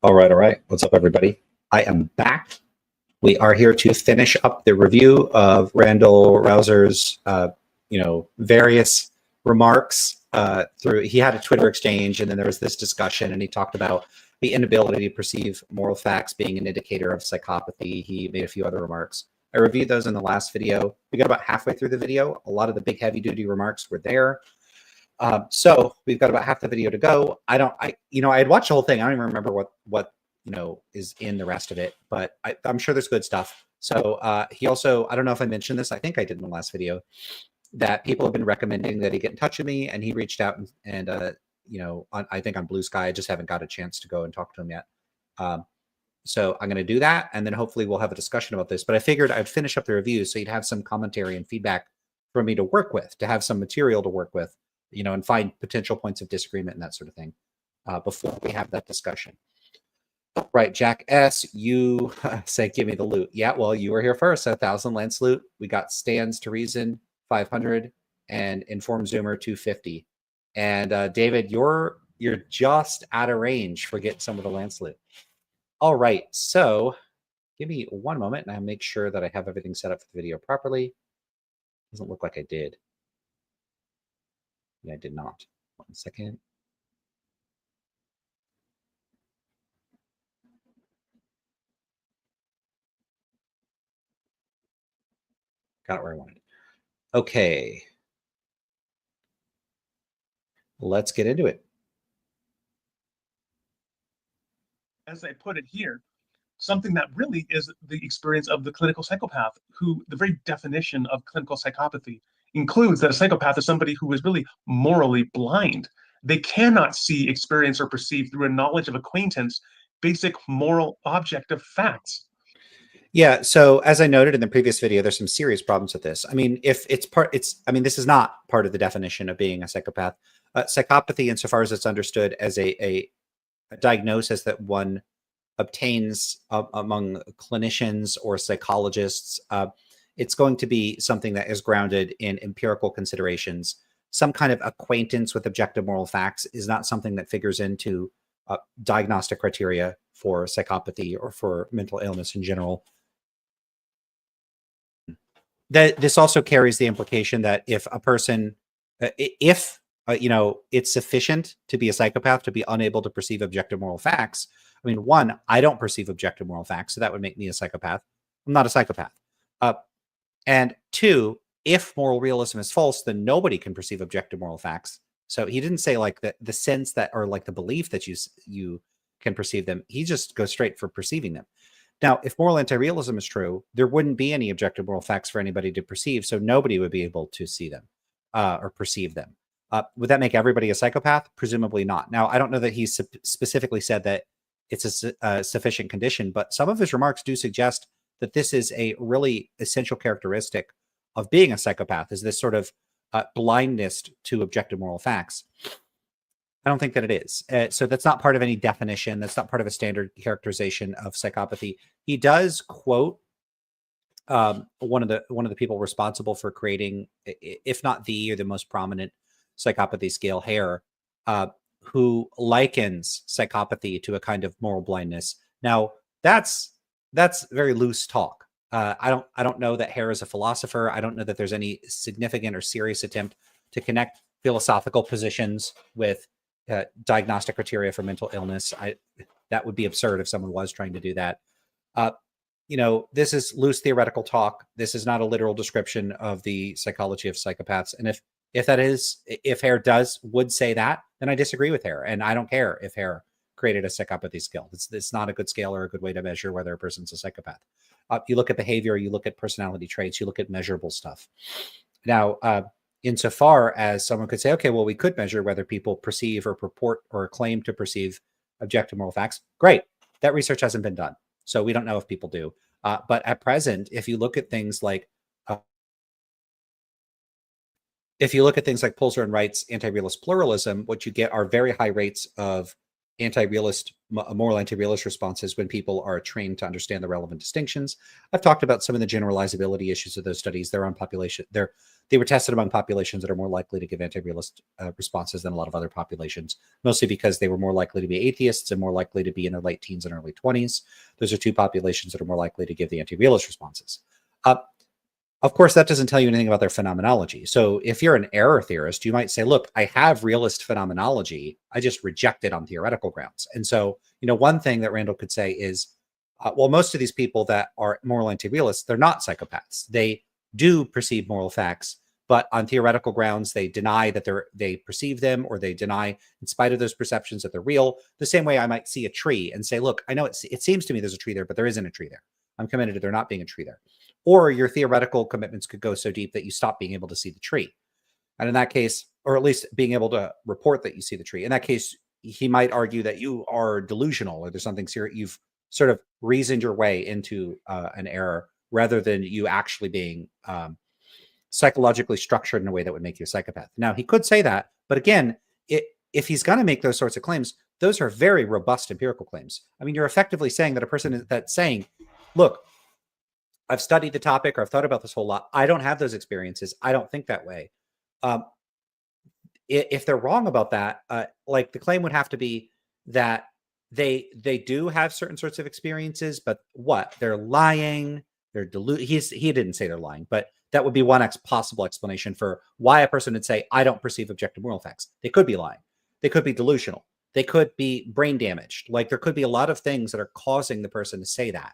All right, all right. What's up, everybody? I am back. We are here to finish up the review of Randall Rouser's, various remarks. He had a Twitter exchange, and then there was this discussion, and he talked about the inability to perceive moral facts being an indicator of psychopathy. He made a few other remarks. I reviewed those in the last video. We got about halfway through the video. A lot of the big heavy-duty remarks were there. So we've got about half the video to go. I had watched the whole thing. I don't even remember what is in the rest of it, but I'm sure there's good stuff. So he also, I don't know if I mentioned this. I think I did in the last video, that people have been recommending that he get in touch with me, and he reached out and I think on Blue Sky. I just haven't got a chance to go and talk to him yet. So I'm going to do that, and then hopefully we'll have a discussion about this. But I figured I'd finish up the review so you'd have some commentary and feedback for me to work with, to have some material to work with, and find potential points of disagreement and that sort of thing before we have that discussion. Right, Jack S., you say, give me the loot. Yeah, well, you were here first. 1,000 Lance loot. We got Stands to Reason, 500, and Inform Zoomer, 250. And David, you're just out of range for getting some of the Lance loot. All right, so give me one moment, and I'll make sure that I have everything set up for the video properly. Doesn't look like I did. Yeah, I did not. 1 second. Got it where I wanted. Okay. Let's get into it. As I put it here, something that really is the experience of the clinical psychopath, who the very definition of clinical psychopathy includes that a psychopath is somebody who is really morally blind. They cannot see, experience, or perceive through a knowledge of acquaintance basic moral objective facts. Yeah, so as I noted in the previous video, there's some serious problems with this. I mean, this is not part of the definition of being a psychopath. Psychopathy, insofar as it's understood as a diagnosis that one obtains among clinicians or psychologists, it's going to be something that is grounded in empirical considerations. Some kind of acquaintance with objective moral facts is not something that figures into diagnostic criteria for psychopathy or for mental illness in general. This also carries the implication that if a person, it's sufficient to be a psychopath to be unable to perceive objective moral facts. I mean, one, I don't perceive objective moral facts, so that would make me a psychopath. I'm not a psychopath. And two, if moral realism is false, then nobody can perceive objective moral facts. So he didn't say like the sense that, or like the belief that you can perceive them. He just goes straight for perceiving them. Now, if moral anti-realism is true, there wouldn't be any objective moral facts for anybody to perceive, so nobody would be able to see them or perceive them. Would that make everybody a psychopath? Presumably not. Now, I don't know that he specifically said that it's a sufficient condition, but some of his remarks do suggest that this is a really essential characteristic of being a psychopath, is this sort of blindness to objective moral facts. I don't think that it is. So that's not part of any definition. That's not part of a standard characterization of psychopathy. He does quote one of the people responsible for creating, if not the most prominent psychopathy scale, Hare, who likens psychopathy to a kind of moral blindness. Now, that's very loose talk. I don't know that Hare is a philosopher. I don't know that there's any significant or serious attempt to connect philosophical positions with diagnostic criteria for mental illness. That would be absurd if someone was trying to do that. This is loose theoretical talk. This is not a literal description of the psychology of psychopaths. And if Hare would say that, then I disagree with Hare, and I don't care if Hare created a psychopathy scale. It's not a good scale or a good way to measure whether a person's a psychopath. You look at behavior, you look at personality traits, you look at measurable stuff. Now, insofar as someone could say, okay, well, we could measure whether people perceive or purport or claim to perceive objective moral facts. Great. That research hasn't been done, so we don't know if people do. But at present, if you look at things like Pulzer and Wright's anti-realist pluralism, what you get are very high rates of moral anti-realist responses when people are trained to understand the relevant distinctions. I've talked about some of the generalizability issues of those studies. They were tested among populations that are more likely to give anti-realist responses than a lot of other populations, mostly because they were more likely to be atheists and more likely to be in their late teens and early 20s. Those are two populations that are more likely to give the anti-realist responses. Of course, that doesn't tell you anything about their phenomenology. So if you're an error theorist, you might say, look, I have realist phenomenology. I just reject it on theoretical grounds. And so, one thing that Randall could say is, well, most of these people that are moral anti-realists, they're not psychopaths. They do perceive moral facts, but on theoretical grounds, they deny that they perceive them, or they deny, in spite of those perceptions, that they're real. The same way I might see a tree and say, look, I know it seems to me there's a tree there, but there isn't a tree there. I'm committed to there not being a tree there. Or your theoretical commitments could go so deep that you stop being able to see the tree. And in that case, or at least being able to report that you see the tree, in that case, he might argue that you are delusional, or there's something serious. You've sort of reasoned your way into an error, rather than you actually being psychologically structured in a way that would make you a psychopath. Now, he could say that, but again, if he's going to make those sorts of claims, those are very robust empirical claims. I mean, you're effectively saying that a person that's saying, look, I've studied the topic, or I've thought about this whole lot. I don't have those experiences. I don't think that way. If they're wrong about that, like the claim would have to be that they do have certain sorts of experiences, but what? They're lying. They're he didn't say they're lying, but that would be one possible explanation for why a person would say, I don't perceive objective moral facts. They could be lying. They could be delusional. They could be brain damaged. Like, there could be a lot of things that are causing the person to say that.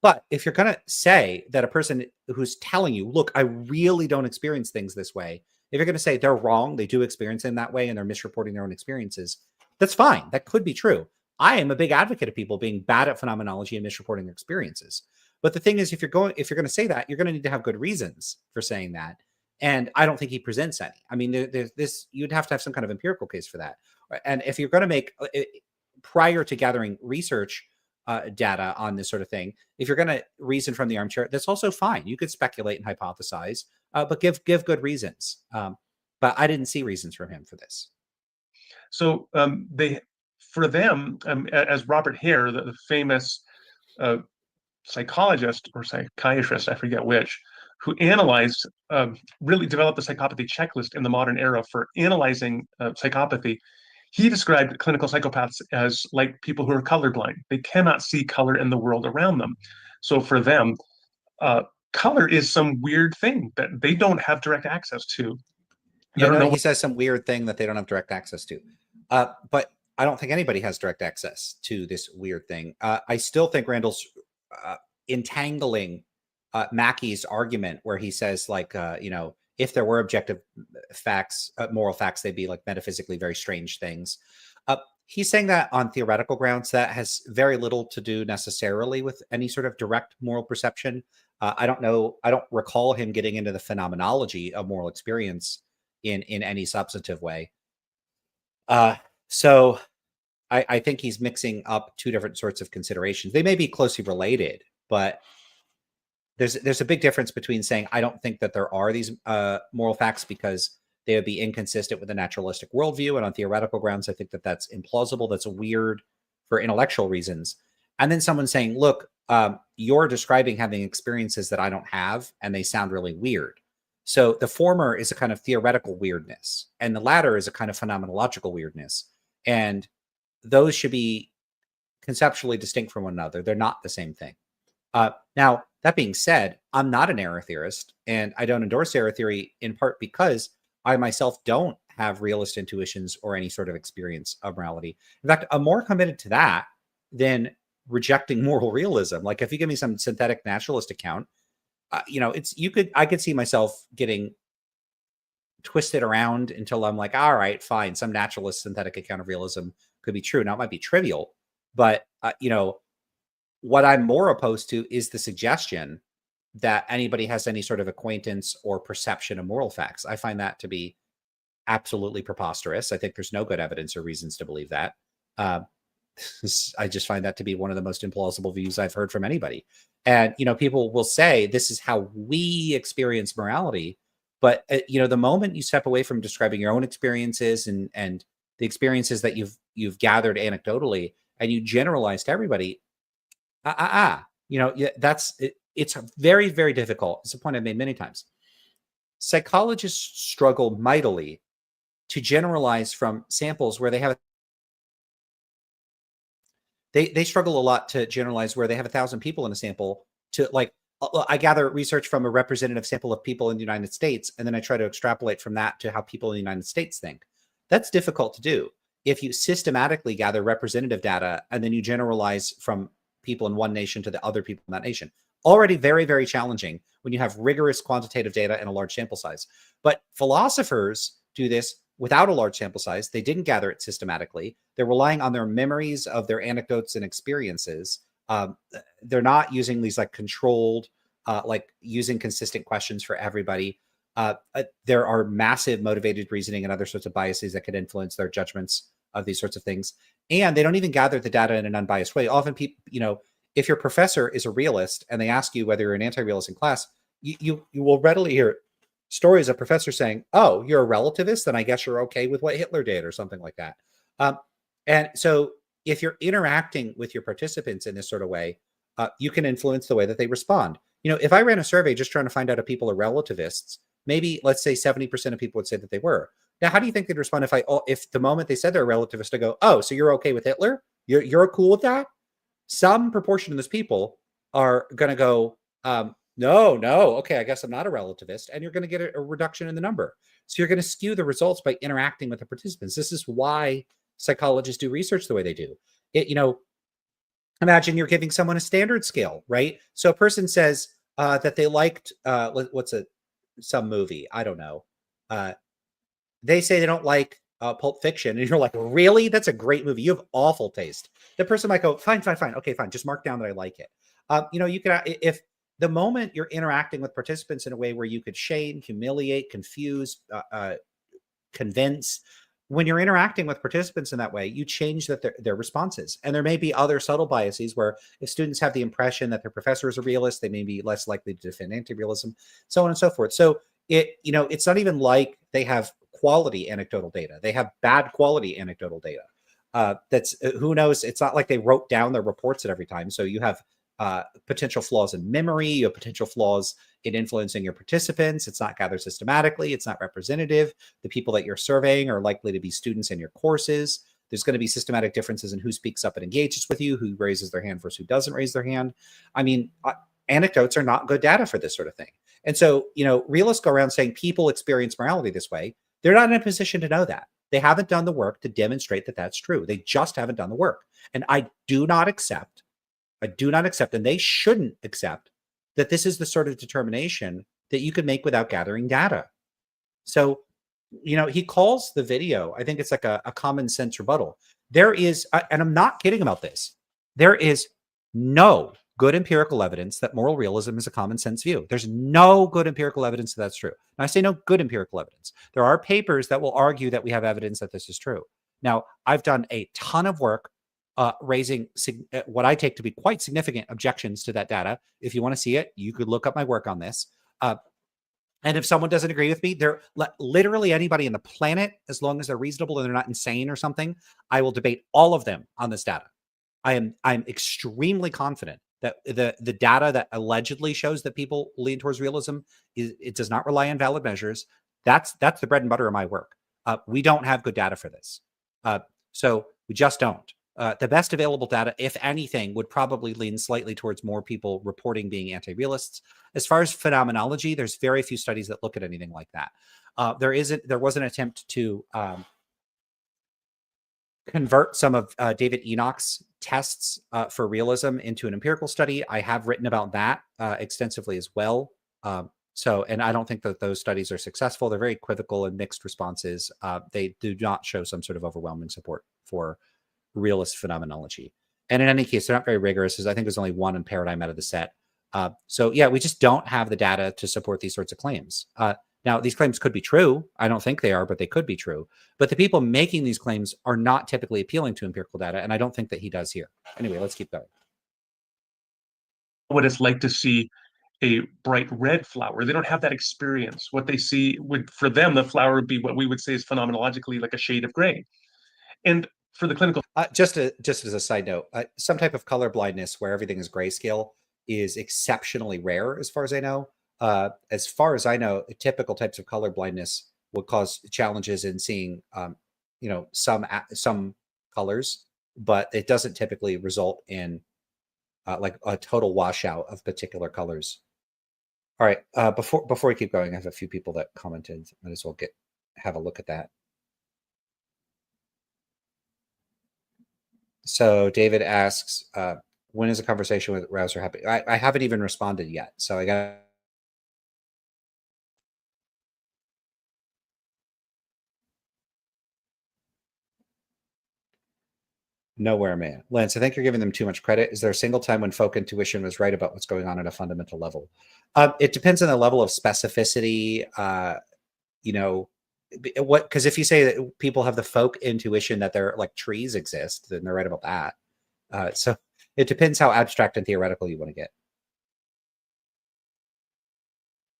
But if you're going to say that a person who's telling you, look, I really don't experience things this way, if you're going to say they're wrong, they do experience them that way, and they're misreporting their own experiences, that's fine. That could be true. I am a big advocate of people being bad at phenomenology and misreporting their experiences. But the thing is, if you're going to say that, you're going to need to have good reasons for saying that. And I don't think he presents any. I mean, you'd have to have some kind of empirical case for that. And if you're going to make, prior to gathering research data on this sort of thing, if you're going to reason from the armchair, that's also fine. You could speculate and hypothesize, but give good reasons. But I didn't see reasons from him for this. So for them, as Robert Hare, the famous psychologist or psychiatrist, I forget which, who analyzed, really developed the psychopathy checklist in the modern era for analyzing psychopathy. He described clinical psychopaths as like people who are colorblind. They cannot see color in the world around them. So for them, color is some weird thing that they don't have direct access to. He says some weird thing that they don't have direct access to. But I don't think anybody has direct access to this weird thing. I still think Randall's entangling Mackey's argument, where he says, like, if there were objective facts, moral facts, they'd be like metaphysically very strange things. He's saying that on theoretical grounds. That has very little to do necessarily with any sort of direct moral perception. I don't recall him getting into the phenomenology of moral experience in any substantive way. So I think he's mixing up two different sorts of considerations. They may be closely related, but there's a big difference between saying, I don't think that there are these moral facts because they would be inconsistent with a naturalistic worldview. And on theoretical grounds, I think that that's implausible. That's weird for intellectual reasons. And then someone saying, look, you're describing having experiences that I don't have, and they sound really weird. So the former is a kind of theoretical weirdness, and the latter is a kind of phenomenological weirdness. And those should be conceptually distinct from one another. They're not the same thing. Now, that being said, I'm not an error theorist, and I don't endorse error theory, in part because I myself don't have realist intuitions or any sort of experience of morality. In fact, I'm more committed to that than rejecting moral realism. Like, if you give me some synthetic naturalist account, I could see myself getting twisted around until I'm like, all right, fine. Some naturalist synthetic account of realism could be true. Now, it might be trivial, but what I'm more opposed to is the suggestion that anybody has any sort of acquaintance or perception of moral facts. I find that to be absolutely preposterous. I think there's no good evidence or reasons to believe that. I just find that to be one of the most implausible views I've heard from anybody. And, people will say this is how we experience morality. But, the moment you step away from describing your own experiences and the experiences that you've, you've gathered anecdotally and you generalize to everybody, it's very, very difficult. It's a point I've made many times. Psychologists struggle mightily to generalize from samples where they have they struggle a lot to generalize where they have 1,000 people in a sample to like I gather research from a representative sample of people in the United States, and then I try to extrapolate from that to how people in the United States think. That's difficult to do. If you systematically gather representative data and then you generalize from people in one nation to the other people in that nation, already very, very challenging when you have rigorous quantitative data and a large sample size. But philosophers do this without a large sample size. They didn't gather it systematically. They're relying on their memories of their anecdotes and experiences. They're not using these like controlled, like using consistent questions for everybody. There are massive motivated reasoning and other sorts of biases that could influence their judgments of these sorts of things. And they don't even gather the data in an unbiased way. Often people, if your professor is a realist and they ask you whether you're an anti-realist in class, you will readily hear stories of professors saying, "Oh, you're a relativist, then I guess you're okay with what Hitler did," or something like that. And so if you're interacting with your participants in this sort of way, you can influence the way that they respond. If I ran a survey just trying to find out if people are relativists, maybe let's say 70% of people would say that they were. Now, how do you think they'd respond if the moment they said they're a relativist, I go, "Oh, so you're okay with Hitler? You're cool with that?" Some proportion of those people are going to go, no, okay, I guess I'm not a relativist. And you're going to get a reduction in the number. So you're going to skew the results by interacting with the participants. This is why psychologists do research the way they do. Imagine you're giving someone a standard scale, right? So a person says that they liked, some movie, I don't know. They say they don't like Pulp Fiction, and you're like, really? That's a great movie. You have awful taste. The person might go, fine. Okay, fine. Just mark down that I like it. You can, if the moment you're interacting with participants in a way where you could shame, humiliate, confuse, convince, when you're interacting with participants in that way, you change their responses. And there may be other subtle biases where if students have the impression that their professor is a realist, they may be less likely to defend anti-realism, so on and so forth. So it's not even like they have quality anecdotal data. They have bad quality anecdotal data. Who knows? It's not like they wrote down their reports at every time. So you have potential flaws in memory, you have potential flaws in influencing your participants. It's not gathered systematically. It's not representative. The people that you're surveying are likely to be students in your courses. There's going to be systematic differences in who speaks up and engages with you, who raises their hand versus who doesn't raise their hand. I mean, anecdotes are not good data for this sort of thing. And so, realists go around saying people experience morality this way. They're not in a position to know that. They haven't done the work to demonstrate that that's true. They just haven't done the work. And I do not accept, and they shouldn't accept, that this is the sort of determination that you can make without gathering data. So, he calls the video, I think it's like a common sense rebuttal. There is, and I'm not kidding about this, there is no good empirical evidence that moral realism is a common sense view. There's no good empirical evidence that that's true. Now, I say no good empirical evidence. There are papers that will argue that we have evidence that this is true. Now, I've done a ton of work raising what I take to be quite significant objections to that data. If you want to see it, you could look up my work on this. And if someone doesn't agree with me, they're literally anybody in the planet, as long as they're reasonable and they're not insane or something, I will debate all of them on this data. I'm extremely confident that the data that allegedly shows that people lean towards realism it does not rely on valid measures. That's the bread and butter of my work. We don't have good data for this, so we just don't. The best available data, if anything, would probably lean slightly towards more people reporting being anti-realists. As far as phenomenology, there's very few studies that look at anything like that. There was an attempt to convert some of David Enoch's tests for realism into an empirical study. I have written about that extensively as well. And I don't think that those studies are successful. They're very equivocal and mixed responses. They do not show some sort of overwhelming support for realist phenomenology. And in any case, they're not very rigorous, as I think there's only one in Paradigm out of the set. So yeah, we just don't have the data to support these sorts of claims. Now, these claims could be true. I don't think they are, but they could be true. But the people making these claims are not typically appealing to empirical data, and I don't think that he does here. Anyway, let's keep going. What it's like to see a bright red flower. They don't have that experience. What they see for them, the flower would be what we would say is phenomenologically like a shade of gray. And for the clinical. Just as a side note, some type of color blindness where everything is grayscale is exceptionally rare, as far as I know. Typical types of color blindness would cause challenges in seeing, some colors, but it doesn't typically result in like a total washout of particular colors. All right. Before we keep going, I have a few people that commented. Might as well have a look at that. So David asks, when is a conversation with Rouser happening? I haven't even responded yet. So I got. Nowhere, man. Lance, I think you're giving them too much credit. Is there a single time when folk intuition was right about what's going on at a fundamental level? It depends on the level of specificity. Because if you say that people have the folk intuition that they're like trees exist, then they're right about that. So it depends how abstract and theoretical you want to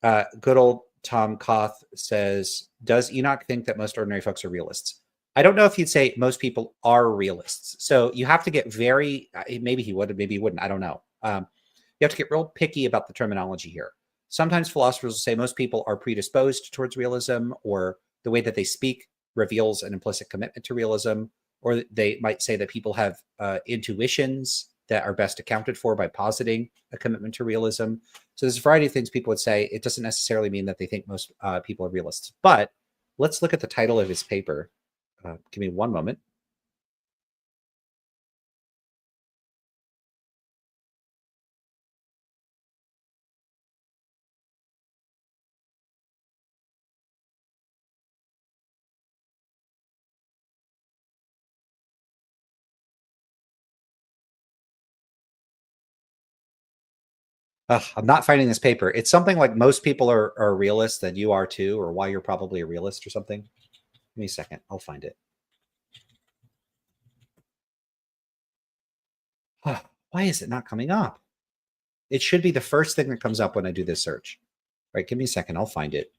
get. Good old Tom Koth says, does Enoch think that most ordinary folks are realists? I don't know if he'd say most people are realists. So you have to get maybe he would, maybe he wouldn't. I don't know. You have to get real picky about the terminology here. Sometimes philosophers will say most people are predisposed towards realism, or the way that they speak reveals an implicit commitment to realism, or they might say that people have intuitions that are best accounted for by positing a commitment to realism. So there's a variety of things people would say. It doesn't necessarily mean that they think most people are realists. But let's look at the title of his paper. Give me one moment. I'm not finding this paper. It's something like most people are realists, and you are too, or why you're probably a realist or something. Give me a second. I'll find it. Why is it not coming up? It should be the first thing that comes up when I do this search. All right, give me a second. I'll find it.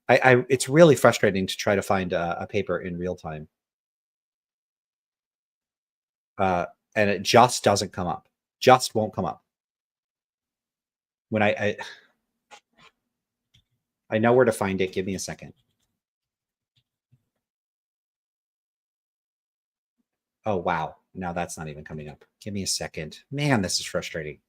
It's really frustrating to try to find a paper in real time. And it just doesn't come up. Just won't come up. When I know where to find it. Give me a second. Oh, wow. Now that's not even coming up. Give me a second. Man, this is frustrating.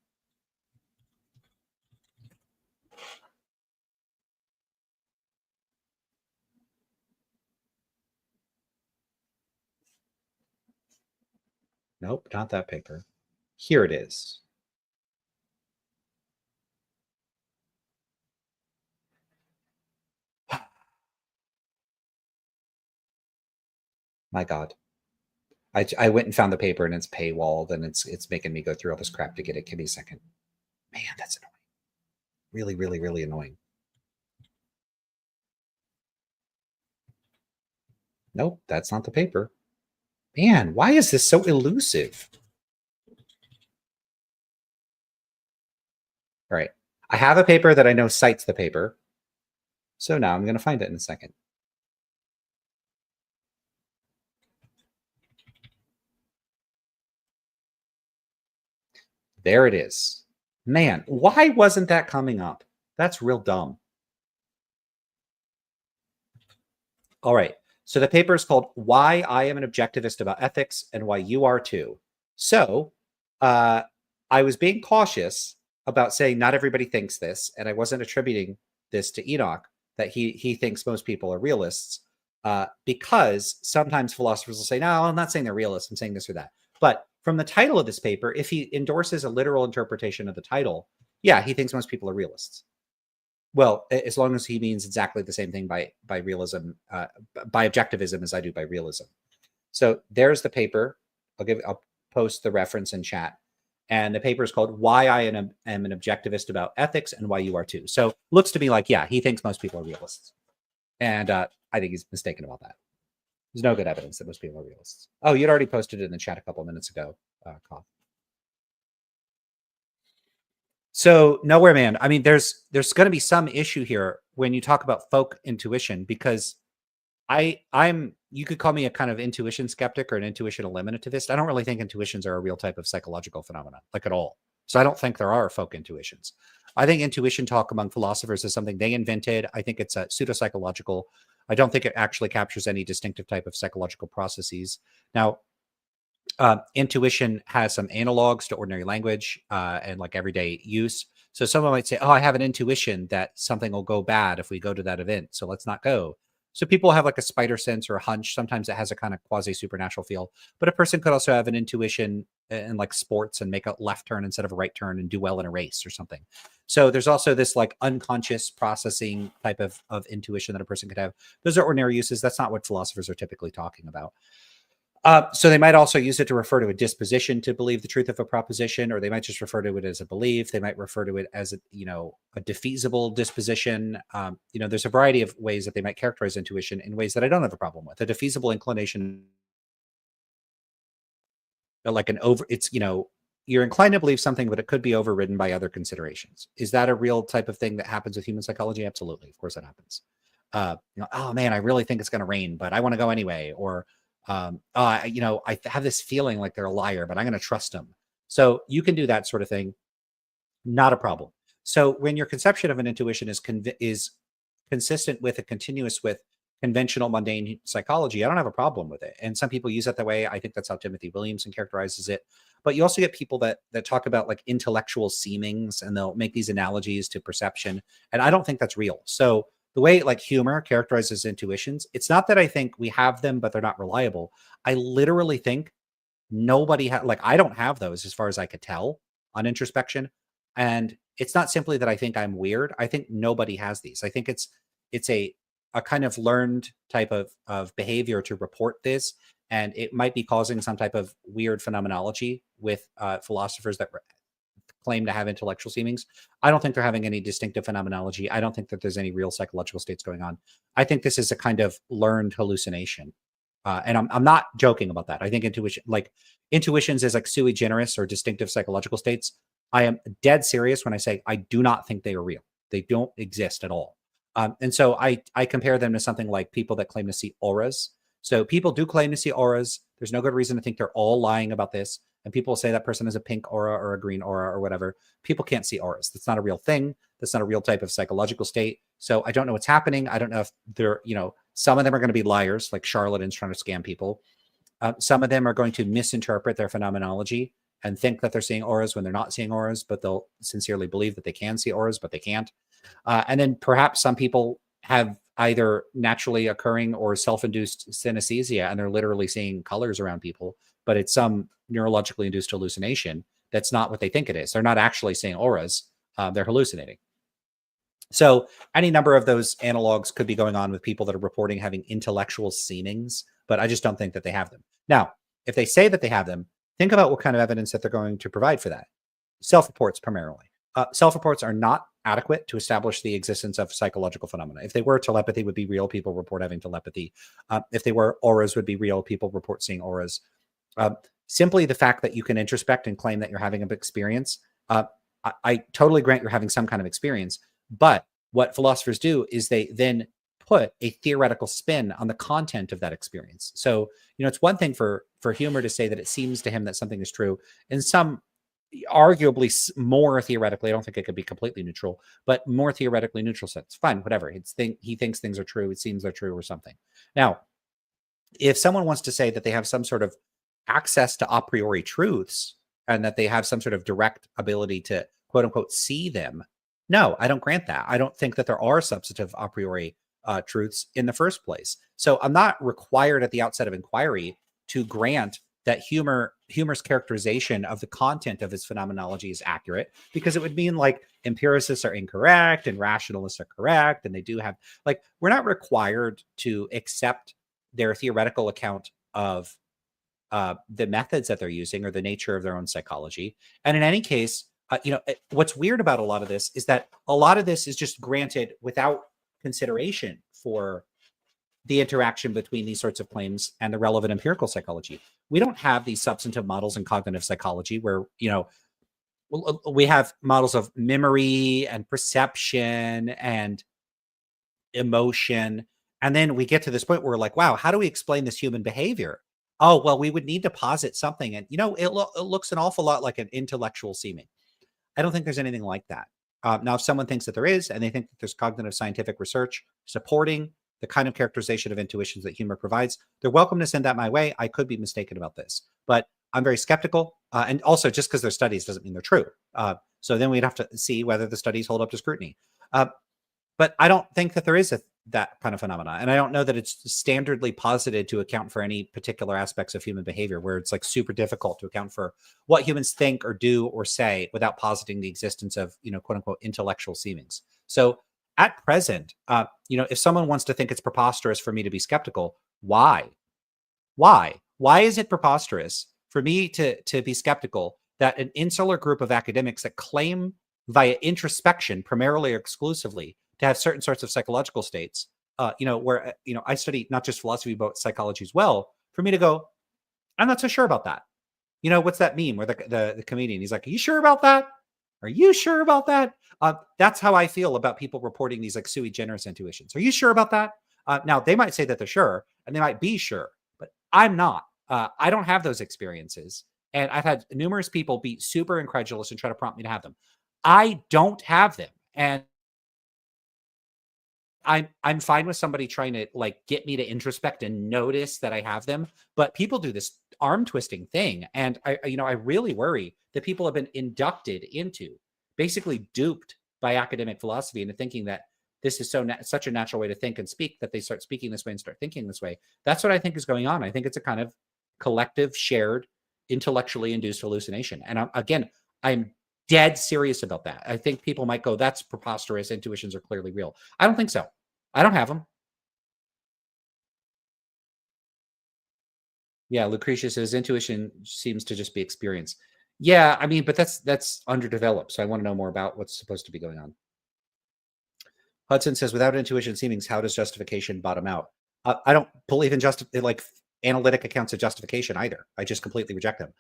Nope, not that paper. Here it is. My God. I went and found the paper and it's paywalled, and it's making me go through all this crap to get it. Give me a second. Man, that's annoying. Really, really, really annoying. Nope, that's not the paper. Man, why is this so elusive? All right. I have a paper that I know cites the paper. So now I'm going to find it in a second. There it is. Man, why wasn't that coming up? That's real dumb. All right. So the paper is called Why I Am an Objectivist About Ethics and Why You Are Too. So I was being cautious about saying not everybody thinks this, and I wasn't attributing this to Enoch, that he thinks most people are realists, because sometimes philosophers will say, no, I'm not saying they're realists, I'm saying this or that. But from the title of this paper, if he endorses a literal interpretation of the title, yeah, he thinks most people are realists. Well, as long as he means exactly the same thing by realism, by objectivism as I do by realism. So there's the paper. I'll post the reference in chat. And the paper is called Why I Am an Objectivist About Ethics and Why You Are Too. So looks to me like, yeah, he thinks most people are realists. And I think he's mistaken about that. There's no good evidence that most people are realists. Oh, you'd already posted it in the chat a couple of minutes ago, Koth. So nowhere, man. I mean, there's going to be some issue here when you talk about folk intuition, because I'm you could call me a kind of intuition skeptic or an intuition eliminativist. I don't really think intuitions are a real type of psychological phenomenon, like at all. So I don't think there are folk intuitions. I think intuition talk among philosophers is something they invented. I think it's a pseudo-psychological. I don't think it actually captures any distinctive type of psychological processes. Now, intuition has some analogs to ordinary language and like everyday use. So someone might say, "Oh, I have an intuition that something will go bad if we go to that event, so let's not go." So people have like a spider sense or a hunch. Sometimes it has a kind of quasi supernatural feel. But a person could also have an intuition in like sports and make a left turn instead of a right turn and do well in a race or something. So there's also this like unconscious processing type of intuition that a person could have. Those are ordinary uses. That's not what philosophers are typically talking about. So they might also use it to refer to a disposition to believe the truth of a proposition, or they might just refer to it as a belief. They might refer to it as a defeasible disposition. There's a variety of ways that they might characterize intuition in ways that I don't have a problem with. A defeasible inclination, like you're inclined to believe something, but it could be overridden by other considerations. Is that a real type of thing that happens with human psychology? Absolutely. Of course that happens. Oh man, I really think it's going to rain, but I want to go anyway. Or, I have this feeling like they're a liar, but I'm going to trust them. So you can do that sort of thing. Not a problem. So when your conception of an intuition is consistent with a continuous with conventional mundane psychology, I don't have a problem with it. And some people use it that way. I think that's how Timothy Williamson characterizes it. But you also get people that talk about like intellectual seemings, and they'll make these analogies to perception. And I don't think that's real. So the way like humor characterizes intuitions, it's not that I think we have them, but they're not reliable. I literally think nobody I don't have those as far as I could tell on introspection. And it's not simply that I think I'm weird. I think nobody has these. I think it's a kind of learned type of behavior to report this. And it might be causing some type of weird phenomenology with philosophers that claim to have intellectual seemings. I don't think they're having any distinctive phenomenology. I don't think that there's any real psychological states going on. I think this is a kind of learned hallucination. And I'm not joking about that. I think intuitions is like sui generis or distinctive psychological states. I am dead serious when I say I do not think they are real. They don't exist at all. And so I compare them to something like people that claim to see auras. So people do claim to see auras. There's no good reason to think they're all lying about this. And people say that person has a pink aura or a green aura or whatever. People can't see auras. That's not a real thing. That's not a real type of psychological state. So I don't know what's happening. I don't know if they're, some of them are going to be liars, like charlatans trying to scam people. Some of them are going to misinterpret their phenomenology and think that they're seeing auras when they're not seeing auras, but they'll sincerely believe that they can see auras, but they can't. And then perhaps some people have either naturally occurring or self-induced synesthesia, and they're literally seeing colors around people, but it's some neurologically induced hallucination. That's not what they think it is. They're not actually seeing auras. They're hallucinating. So any number of those analogs could be going on with people that are reporting having intellectual seemings, but I just don't think that they have them. Now, if they say that they have them, think about what kind of evidence that they're going to provide for that. Self-reports primarily. Self-reports are not adequate to establish the existence of psychological phenomena. If they were, telepathy would be real. People report having telepathy. If they were, auras would be real. People report seeing auras. Simply the fact that you can introspect and claim that you're having an experience, I totally grant you're having some kind of experience. But what philosophers do is they then put a theoretical spin on the content of that experience. So, it's one thing for humor to say that it seems to him that something is true. In some arguably more theoretically, I don't think it could be completely neutral, but more theoretically neutral sense. Fine, whatever. He thinks things are true. It seems they're true or something. Now, if someone wants to say that they have some sort of access to a priori truths and that they have some sort of direct ability to quote unquote see them, no, I don't grant that. I don't think that there are substantive a priori truths in the first place. So I'm not required at the outset of inquiry to grant that humor's characterization of the content of his phenomenology is accurate, because it would mean like empiricists are incorrect and rationalists are correct. And they do have we're not required to accept their theoretical account of the methods that they're using or the nature of their own psychology. And in any case, what's weird about a lot of this is that a lot of this is just granted without consideration for the interaction between these sorts of claims and the relevant empirical psychology. We don't have these substantive models in cognitive psychology where, we have models of memory and perception and emotion And then we get to this point where we're like, wow, how do we explain this human behavior? Oh, well, we would need to posit something. And, it looks an awful lot like an intellectual seeming. I don't think there's anything like that. Now, if someone thinks that there is, and they think that there's cognitive scientific research supporting the kind of characterization of intuitions that humor provides, they're welcome to send that my way. I could be mistaken about this, but I'm very skeptical. And also, just because they're studies doesn't mean they're true. So then we'd have to see whether the studies hold up to scrutiny. But I don't think that there is that kind of phenomena. And I don't know that it's standardly posited to account for any particular aspects of human behavior, where it's like super difficult to account for what humans think or do or say without positing the existence of, quote unquote, intellectual seemings. So at present, if someone wants to think it's preposterous for me to be skeptical, why? Why is it preposterous for me to be skeptical that an insular group of academics that claim via introspection, primarily or exclusively, to have certain sorts of psychological states, where, I study not just philosophy, but psychology as well, for me to go, I'm not so sure about that. What's that meme where the comedian, he's like, are you sure about that? Are you sure about that? That's how I feel about people reporting these like sui generis intuitions. Are you sure about that? Now, they might say that they're sure, and they might be sure, but I'm not. I don't have those experiences. And I've had numerous people be super incredulous and try to prompt me to have them. I don't have them. And I'm fine with somebody trying to like get me to introspect and notice that I have them, but people do this arm twisting thing, and I really worry that people have been inducted into, basically duped by academic philosophy into thinking that this is such a natural way to think and speak, that they start speaking this way and start thinking this way. That's what I think is going on. I think it's a kind of collective, shared, intellectually induced hallucination. And I'm dead serious about that. I think people might go, that's preposterous. Intuitions are clearly real. I don't think so. I don't have them. Yeah, Lucretia says intuition seems to just be experience. Yeah, I mean, but that's underdeveloped. So I want to know more about what's supposed to be going on. Hudson says, without intuition seemings, how does justification bottom out? I don't believe in like analytic accounts of justification either. I just completely reject them.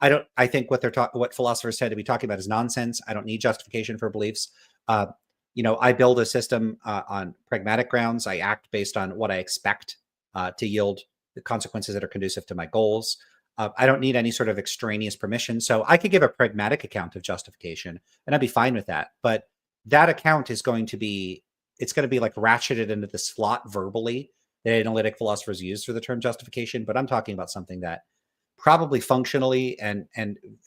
I think what philosophers tend to be talking about is nonsense. I don't need justification for beliefs. I build a system on pragmatic grounds. I act based on what I expect to yield the consequences that are conducive to my goals. I don't need any sort of extraneous permission. So I could give a pragmatic account of justification, and I'd be fine with that. But that account is going to be like ratcheted into the slot verbally that analytic philosophers use for the term justification. But I'm talking about something that probably functionally and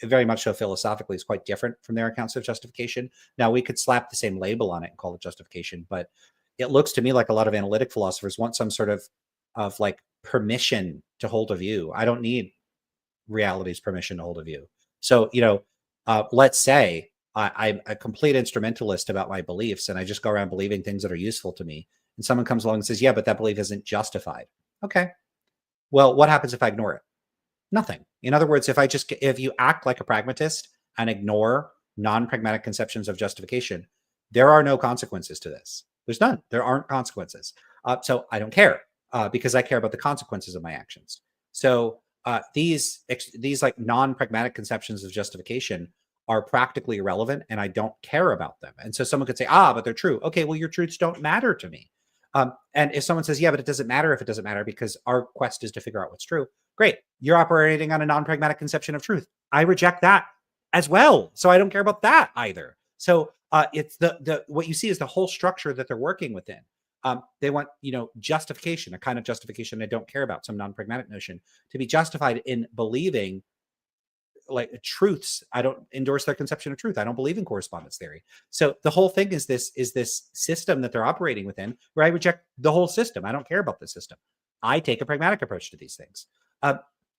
very much so philosophically is quite different from their accounts of justification. Now, we could slap the same label on it and call it justification, but it looks to me like a lot of analytic philosophers want some sort of like permission to hold a view. I don't need reality's permission to hold a view. So, let's say I'm a complete instrumentalist about my beliefs, and I just go around believing things that are useful to me. And someone comes along and says, yeah, but that belief isn't justified. Okay. Well, what happens if I ignore it? Nothing. In other words, if you act like a pragmatist and ignore non-pragmatic conceptions of justification, there are no consequences to this. There's none. There aren't consequences. So I don't care because I care about the consequences of my actions. So these like non-pragmatic conceptions of justification are practically irrelevant, and I don't care about them. And so someone could say, but they're true. Okay, well, your truths don't matter to me. And if someone says, yeah, but it doesn't matter if it doesn't matter because our quest is to figure out what's true. Great. You're operating on a non-pragmatic conception of truth. I reject that as well. So I don't care about that either. So it's the what you see is the whole structure that they're working within. They want, justification, a kind of justification I don't care about, some non-pragmatic notion, to be justified in believing like truths. I don't endorse their conception of truth. I don't believe in correspondence theory. So the whole thing is this system that they're operating within, where I reject the whole system. I don't care about the system. I take a pragmatic approach to these things.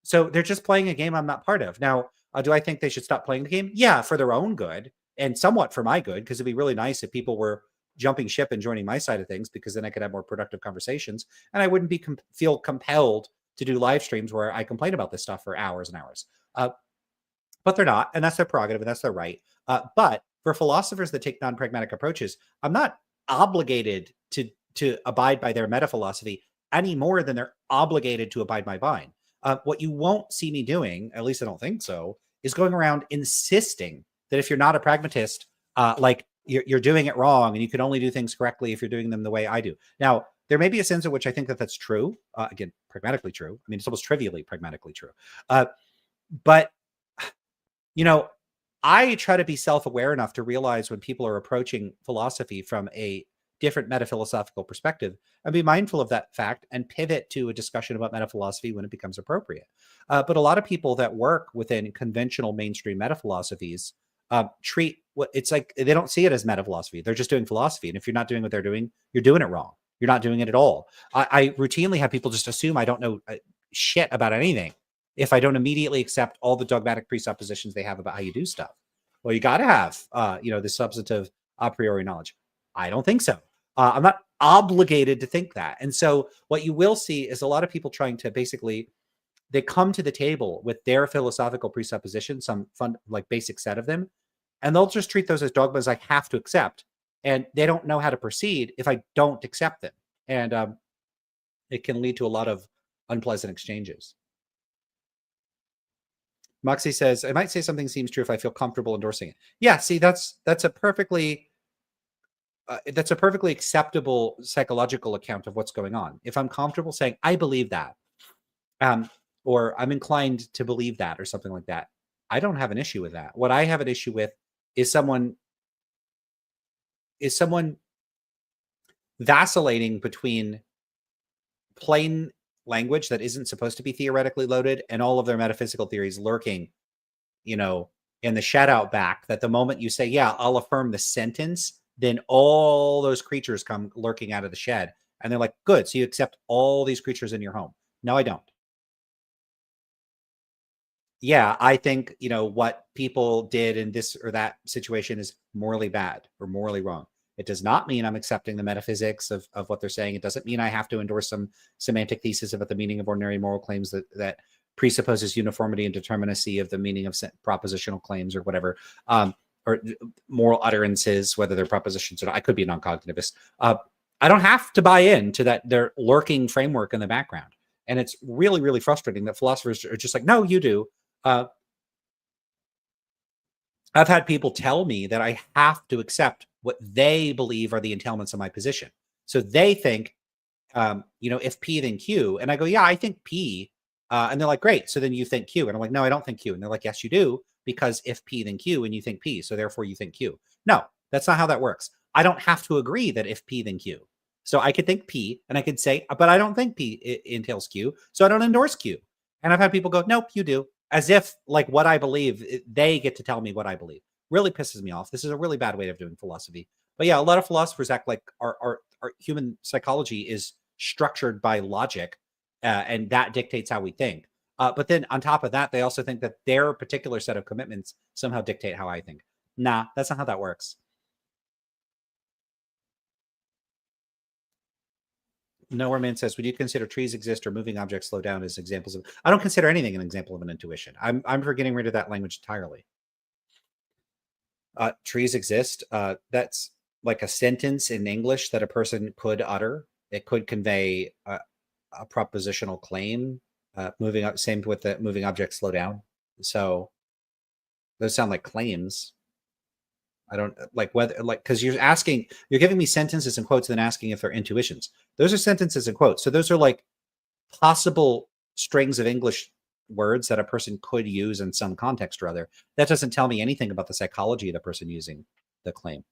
So they're just playing a game I'm not part of. Now, do I think they should stop playing the game? Yeah, for their own good and somewhat for my good, because it'd be really nice if people were jumping ship and joining my side of things, because then I could have more productive conversations and I wouldn't be feel compelled to do live streams where I complain about this stuff for hours and hours. But they're not, and that's their prerogative, and that's their right. But for philosophers that take non-pragmatic approaches, I'm not obligated to abide by their meta-philosophy any more than they're obligated to abide by mine. What you won't see me doing, at least I don't think so, is going around insisting that if you're not a pragmatist, like you're doing it wrong, and you can only do things correctly if you're doing them the way I do. Now, there may be a sense in which I think that that's true. Again, pragmatically true. I mean, it's almost trivially pragmatically true. But, you know, I try to be self-aware enough to realize when people are approaching philosophy from a different metaphilosophical perspective and be mindful of that fact and pivot to a discussion about metaphilosophy when it becomes appropriate. But a lot of people that work within conventional mainstream metaphilosophies treat what it's like, they don't see it as metaphilosophy. They're just doing philosophy. And if you're not doing what they're doing, you're doing it wrong. You're not doing it at all. I routinely have people just assume I don't know shit about anything if I don't immediately accept all the dogmatic presuppositions they have about how you do stuff. Well, you got to have, the substantive a priori knowledge. I don't think so. I'm not obligated to think that. And so what you will see is a lot of people trying to basically, they come to the table with their philosophical presuppositions, some fun, like basic set of them, and they'll just treat those as dogmas I have to accept. And they don't know how to proceed if I don't accept them. And it can lead to a lot of unpleasant exchanges. Moxie says, I might say something seems true if I feel comfortable endorsing it. Yeah, see, that's a perfectly acceptable psychological account of what's going on. If I'm comfortable saying, I believe that, or I'm inclined to believe that, or something like that, I don't have an issue with that. What I have an issue with is someone vacillating between plain language that isn't supposed to be theoretically loaded and all of their metaphysical theories lurking, in the shadow back, that the moment you say, yeah, I'll affirm the sentence, then all those creatures come lurking out of the shed. And they're like, good, so you accept all these creatures in your home. No, I don't. Yeah, I think, what people did in this or that situation is morally bad or morally wrong. It does not mean I'm accepting the metaphysics of what they're saying. It doesn't mean I have to endorse some semantic thesis about the meaning of ordinary moral claims that presupposes uniformity and determinacy of the meaning of propositional claims or whatever, or moral utterances, whether they're propositions or not. I could be a non-cognitivist. I don't have to buy into that their lurking framework in the background. And it's really, really frustrating that philosophers are just like, no, you do. I've had people tell me that I have to accept what they believe are the entailments of my position. So they think, if P, then Q. And I go, yeah, I think P. And they're like, great. So then you think Q. And I'm like, no, I don't think Q. And they're like, yes, you do. Because if P, then Q, and you think P. So therefore you think Q. No, that's not how that works. I don't have to agree that if P, then Q. So I could think P and I could say, but I don't think P entails Q. So I don't endorse Q. And I've had people go, nope, you do. As if like what I believe, they get to tell me what I believe. Really pisses me off. This is a really bad way of doing philosophy. But yeah, a lot of philosophers act like our human psychology is structured by logic, and that dictates how we think. But then on top of that, they also think that their particular set of commitments somehow dictate how I think. Nah, that's not how that works. Nowhere Man says, would you consider trees exist or moving objects slow down as examples of? I don't consider anything an example of an intuition. I'm for getting rid of that language entirely. Trees exist. That's like a sentence in English that a person could utter. It could convey a propositional claim. Moving up, same with the moving objects slow down. So those sound like claims. I don't like whether because you're giving me sentences and quotes and then asking if they're intuitions. Those are sentences and quotes. So those are like possible strings of English words that a person could use in some context or other. That doesn't tell me anything about the psychology of the person using the claim.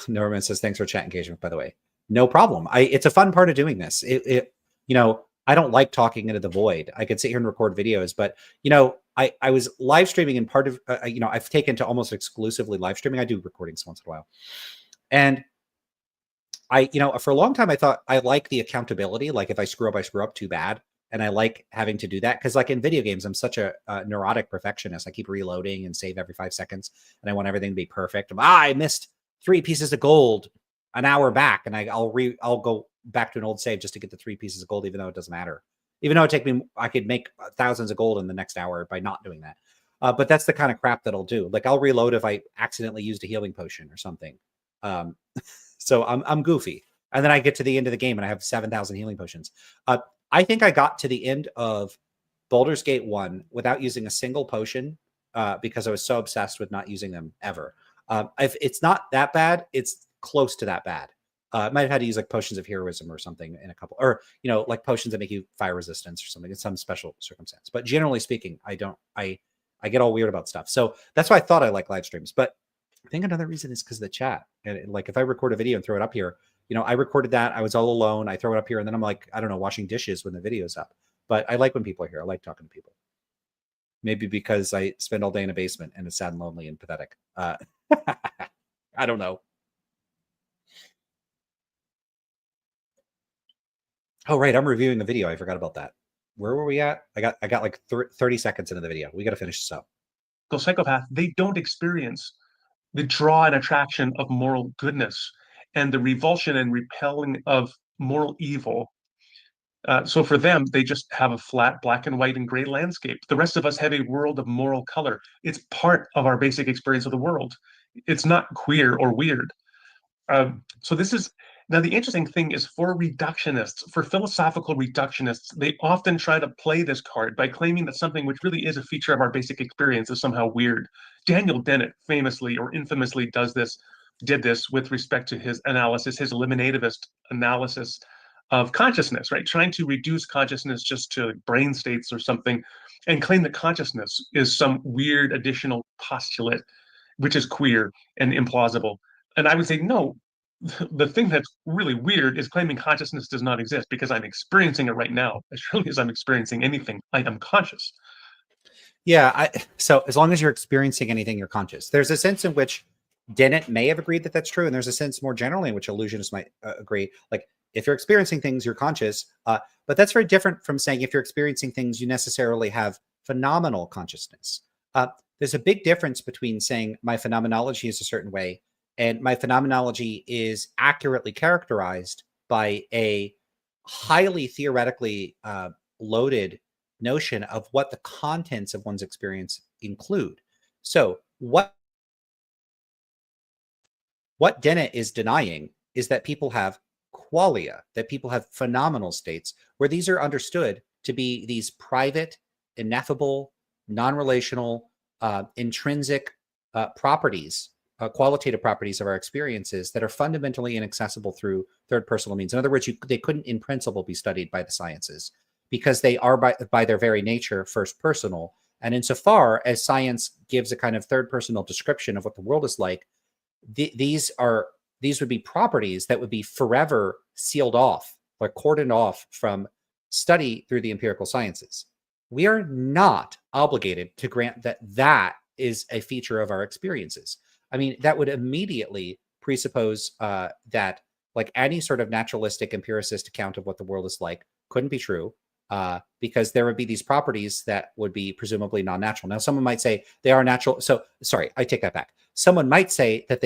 Norman says, thanks for chat engagement, by the way. No problem. It's a fun part of doing this. I don't like talking into the void. I could sit here and record videos, but I was live streaming, and part of I've taken to almost exclusively live streaming. I do recordings once in a while, and for a long time I thought I like the accountability. Like if I screw up too bad, and I like having to do that because like in video games I'm such a neurotic perfectionist. I keep reloading and save every 5 seconds, and I want everything to be perfect. I missed 3 pieces of gold an hour back, and I'll go back to an old save just to get the 3 pieces of gold, even though it doesn't matter. Even though I could make thousands of gold in the next hour by not doing that. But that's the kind of crap that I'll do. Like I'll reload if I accidentally used a healing potion or something. So I'm goofy. And then I get to the end of the game and I have 7,000 healing potions. I think I got to the end of Baldur's Gate 1 without using a single potion because I was so obsessed with not using them ever. If it's not that bad, it's close to that bad. Might have had to use like potions of heroism or something in a couple, or like potions that make you fire resistance or something in some special circumstance. But generally speaking, I don't. I get all weird about stuff. So that's why I thought I like live streams. But I think another reason is because of the chat. And like if I record a video and throw it up here, I recorded that. I was all alone. I throw it up here, and then I'm like, I don't know, washing dishes when the video's up. But I like when people are here. I like talking to people. Maybe because I spend all day in a basement and it's sad and lonely and pathetic. I don't know. Oh, right. I'm reviewing the video. I forgot about that. Where were we at? I got like 30 seconds into the video. We got to finish this up. Psychopath, they don't experience the draw and attraction of moral goodness and the revulsion and repelling of moral evil. So for them, they just have a flat black and white and gray landscape. The rest of us have a world of moral color. It's part of our basic experience of the world. It's not queer or weird. So this is now the interesting thing is for reductionists, for philosophical reductionists, they often try to play this card by claiming that something which really is a feature of our basic experience is somehow weird. Daniel Dennett famously or infamously did this with respect to his analysis, his eliminativist analysis of consciousness, right? Trying to reduce consciousness just to brain states or something and claim that consciousness is some weird additional postulate, which is queer and implausible. And I would say, no, the thing that's really weird is claiming consciousness does not exist because I'm experiencing it right now. As surely as I'm experiencing anything, I am conscious. Yeah. So as long as you're experiencing anything, you're conscious. There's a sense in which Dennett may have agreed that that's true. And there's a sense more generally in which illusionists might agree. Like if you're experiencing things, you're conscious. But that's very different from saying if you're experiencing things, you necessarily have phenomenal consciousness. There's a big difference between saying my phenomenology is a certain way and my phenomenology is accurately characterized by a highly theoretically loaded notion of what the contents of one's experience include. So what Dennett is denying is that people have qualia, that people have phenomenal states, where these are understood to be these private, ineffable, non-relational, intrinsic properties, qualitative properties of our experiences that are fundamentally inaccessible through third personal means. In other words, they couldn't in principle be studied by the sciences because they are by their very nature first personal. And insofar as science gives a kind of third personal description of what the world is like, these would be properties that would be forever sealed off or cordoned off from study through the empirical sciences. We are not obligated to grant that is a feature of our experiences. I mean, that would immediately presuppose that like any sort of naturalistic empiricist account of what the world is like couldn't be true because there would be these properties that would be presumably non-natural. Now, someone might say they are natural. So sorry, I take that back. Someone might say that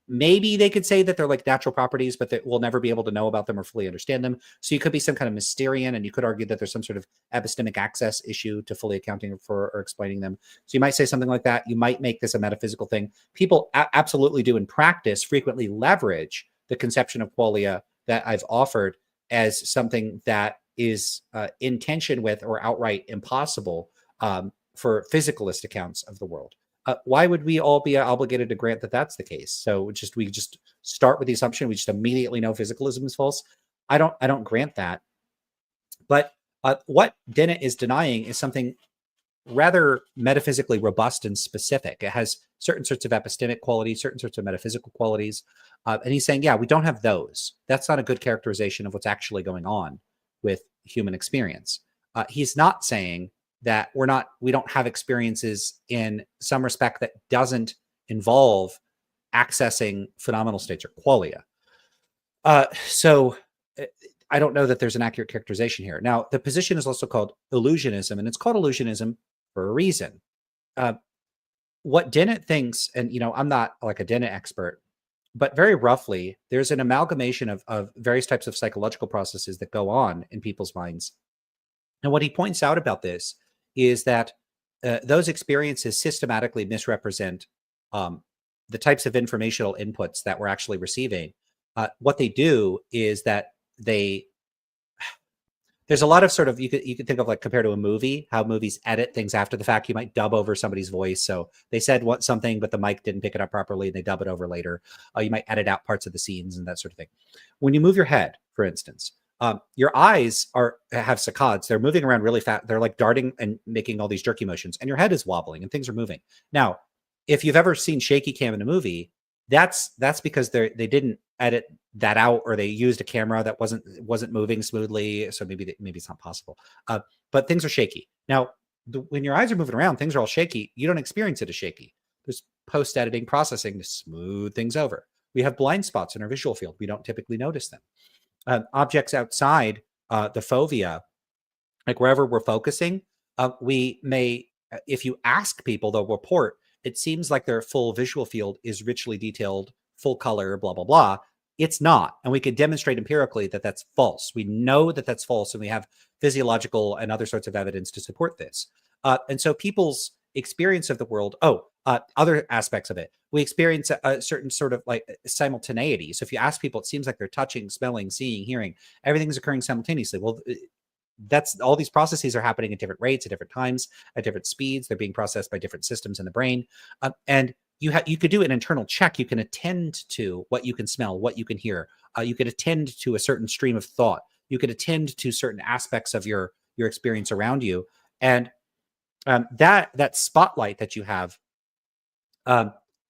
maybe they could say that they're like natural properties, but that we'll never be able to know about them or fully understand them. So you could be some kind of Mysterian, and you could argue that there's some sort of epistemic access issue to fully accounting for or explaining them. So you might say something like that. You might make this a metaphysical thing. People absolutely do in practice frequently leverage the conception of qualia that I've offered as something that is in tension with or outright impossible for physicalist accounts of the world. Why would we all be obligated to grant that that's the case? So we just start with the assumption we just immediately know physicalism is false. I don't grant that. But what Dennett is denying is something rather metaphysically robust and specific. It has certain sorts of epistemic qualities, certain sorts of metaphysical qualities. And he's saying, yeah, we don't have those. That's not a good characterization of what's actually going on with human experience. He's not saying that we don't have experiences in some respect that doesn't involve accessing phenomenal states or qualia. So I don't know that there's an accurate characterization here. Now, the position is also called illusionism, and it's called illusionism for a reason. What Dennett thinks, and I'm not like a Dennett expert, but very roughly, there's an amalgamation of various types of psychological processes that go on in people's minds. And what he points out about this is that those experiences systematically misrepresent the types of informational inputs that we're actually receiving. What they do is that there's there's a lot of sort of, you could think of like compared to a movie, how movies edit things after the fact. You might dub over somebody's voice. So they said what something, but the mic didn't pick it up properly, and they dub it over later. You might edit out parts of the scenes and that sort of thing. When you move your head, for instance, your eyes have saccades. They're moving around really fast. They're like darting and making all these jerky motions, and your head is wobbling and things are moving. Now, if you've ever seen shaky cam in a movie, that's because they didn't edit that out, or they used a camera that wasn't moving smoothly. So maybe it's not possible. But things are shaky. Now, when your eyes are moving around, things are all shaky. You don't experience it as shaky. There's post-editing processing to smooth things over. We have blind spots in our visual field. We don't typically notice them. Objects outside the fovea, like wherever we're focusing, we may, if you ask people, they'll report, it seems like their full visual field is richly detailed, full color, blah, blah, blah. It's not. And we can demonstrate empirically that that's false. We know that that's false, and we have physiological and other sorts of evidence to support this. And so people's experience of the world, other aspects of it, we experience a certain sort of like simultaneity. So if you ask people, it seems like they're touching, smelling, seeing, hearing, everything's occurring simultaneously. Well, that's all these processes are happening at different rates, at different times, at different speeds. They're being processed by different systems in the brain. And you could do an internal check. You can attend to what you can smell, what you can hear. You could attend to a certain stream of thought. You could attend to certain aspects of your experience around you. And that spotlight that you have,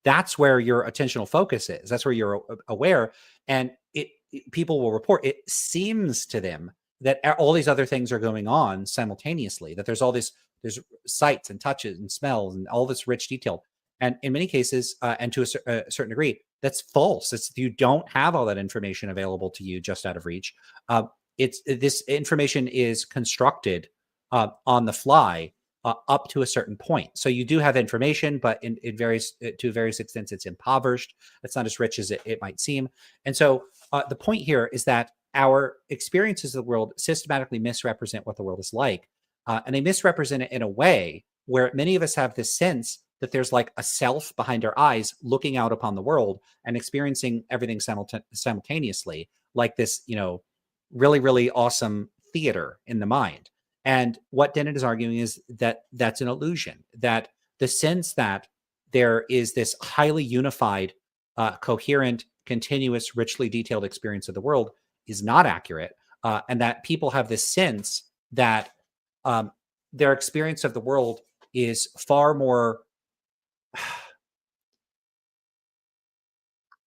that's where your attentional focus is. That's where you're aware. And people will report, it seems to them that all these other things are going on simultaneously, that there's sights and touches and smells and all this rich detail. And in many cases, and to a certain degree, that's false. You don't have all that information available to you just out of reach. This information is constructed on the fly up to a certain point. So you do have information, but to various extents, it's impoverished. It's not as rich as it might seem. And so the point here is that our experiences of the world systematically misrepresent what the world is like. And they misrepresent it in a way where many of us have this sense that there's like a self behind our eyes looking out upon the world and experiencing everything simultaneously, like this, really, really awesome theater in the mind. And what Dennett is arguing is that that's an illusion, that the sense that there is this highly unified, coherent, continuous, richly detailed experience of the world is not accurate, and that people have this sense that their experience of the world is far more.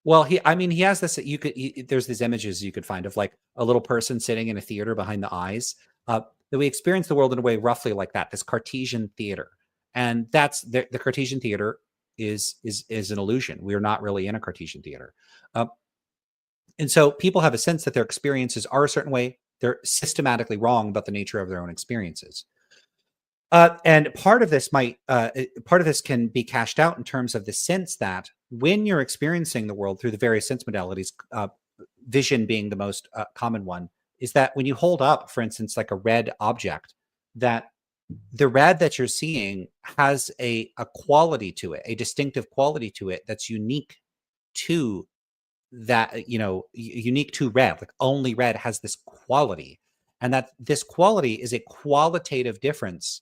Well, he has this. There's these images you could find of like a little person sitting in a theater behind the eyes. That we experience the world in a way roughly like that. This Cartesian theater, and that's the Cartesian theater is an illusion. We are not really in a Cartesian theater. And so people have a sense that their experiences are a certain way. They're systematically wrong about the nature of their own experiences. And part of this can be cashed out in terms of the sense that when you're experiencing the world through the various sense modalities, vision being the most common one, is that when you hold up, for instance, like a red object, that the red that you're seeing has a quality to it, a distinctive quality to it that's unique to that, unique to red. Like only red has this quality, and that this quality is a qualitative difference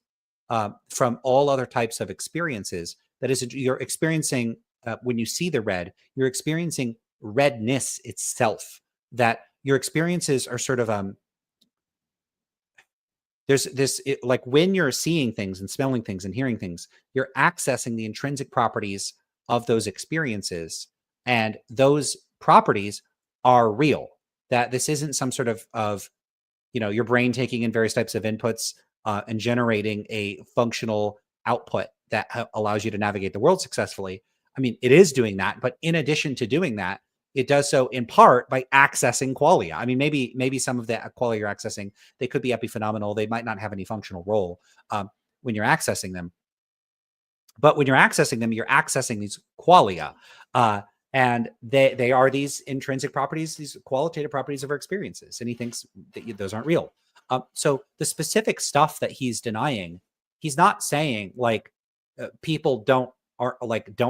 from all other types of experiences. That is, you're experiencing when you see the red, you're experiencing redness itself. That your experiences are sort of there's this like when you're seeing things and smelling things and hearing things, you're accessing the intrinsic properties of those experiences, and those properties are real. That this isn't some sort of your brain taking in various types of inputs and generating a functional output that allows you to navigate the world successfully. I mean, it is doing that, but in addition to doing that, it does so in part by accessing qualia. I mean, maybe some of the qualia you're accessing, they could be epiphenomenal. They might not have any functional role when you're accessing them. But when you're accessing them, you're accessing these qualia. And they are these intrinsic properties, these qualitative properties of our experiences. And he thinks that those aren't real. So the specific stuff that he's denying, he's not saying like people don't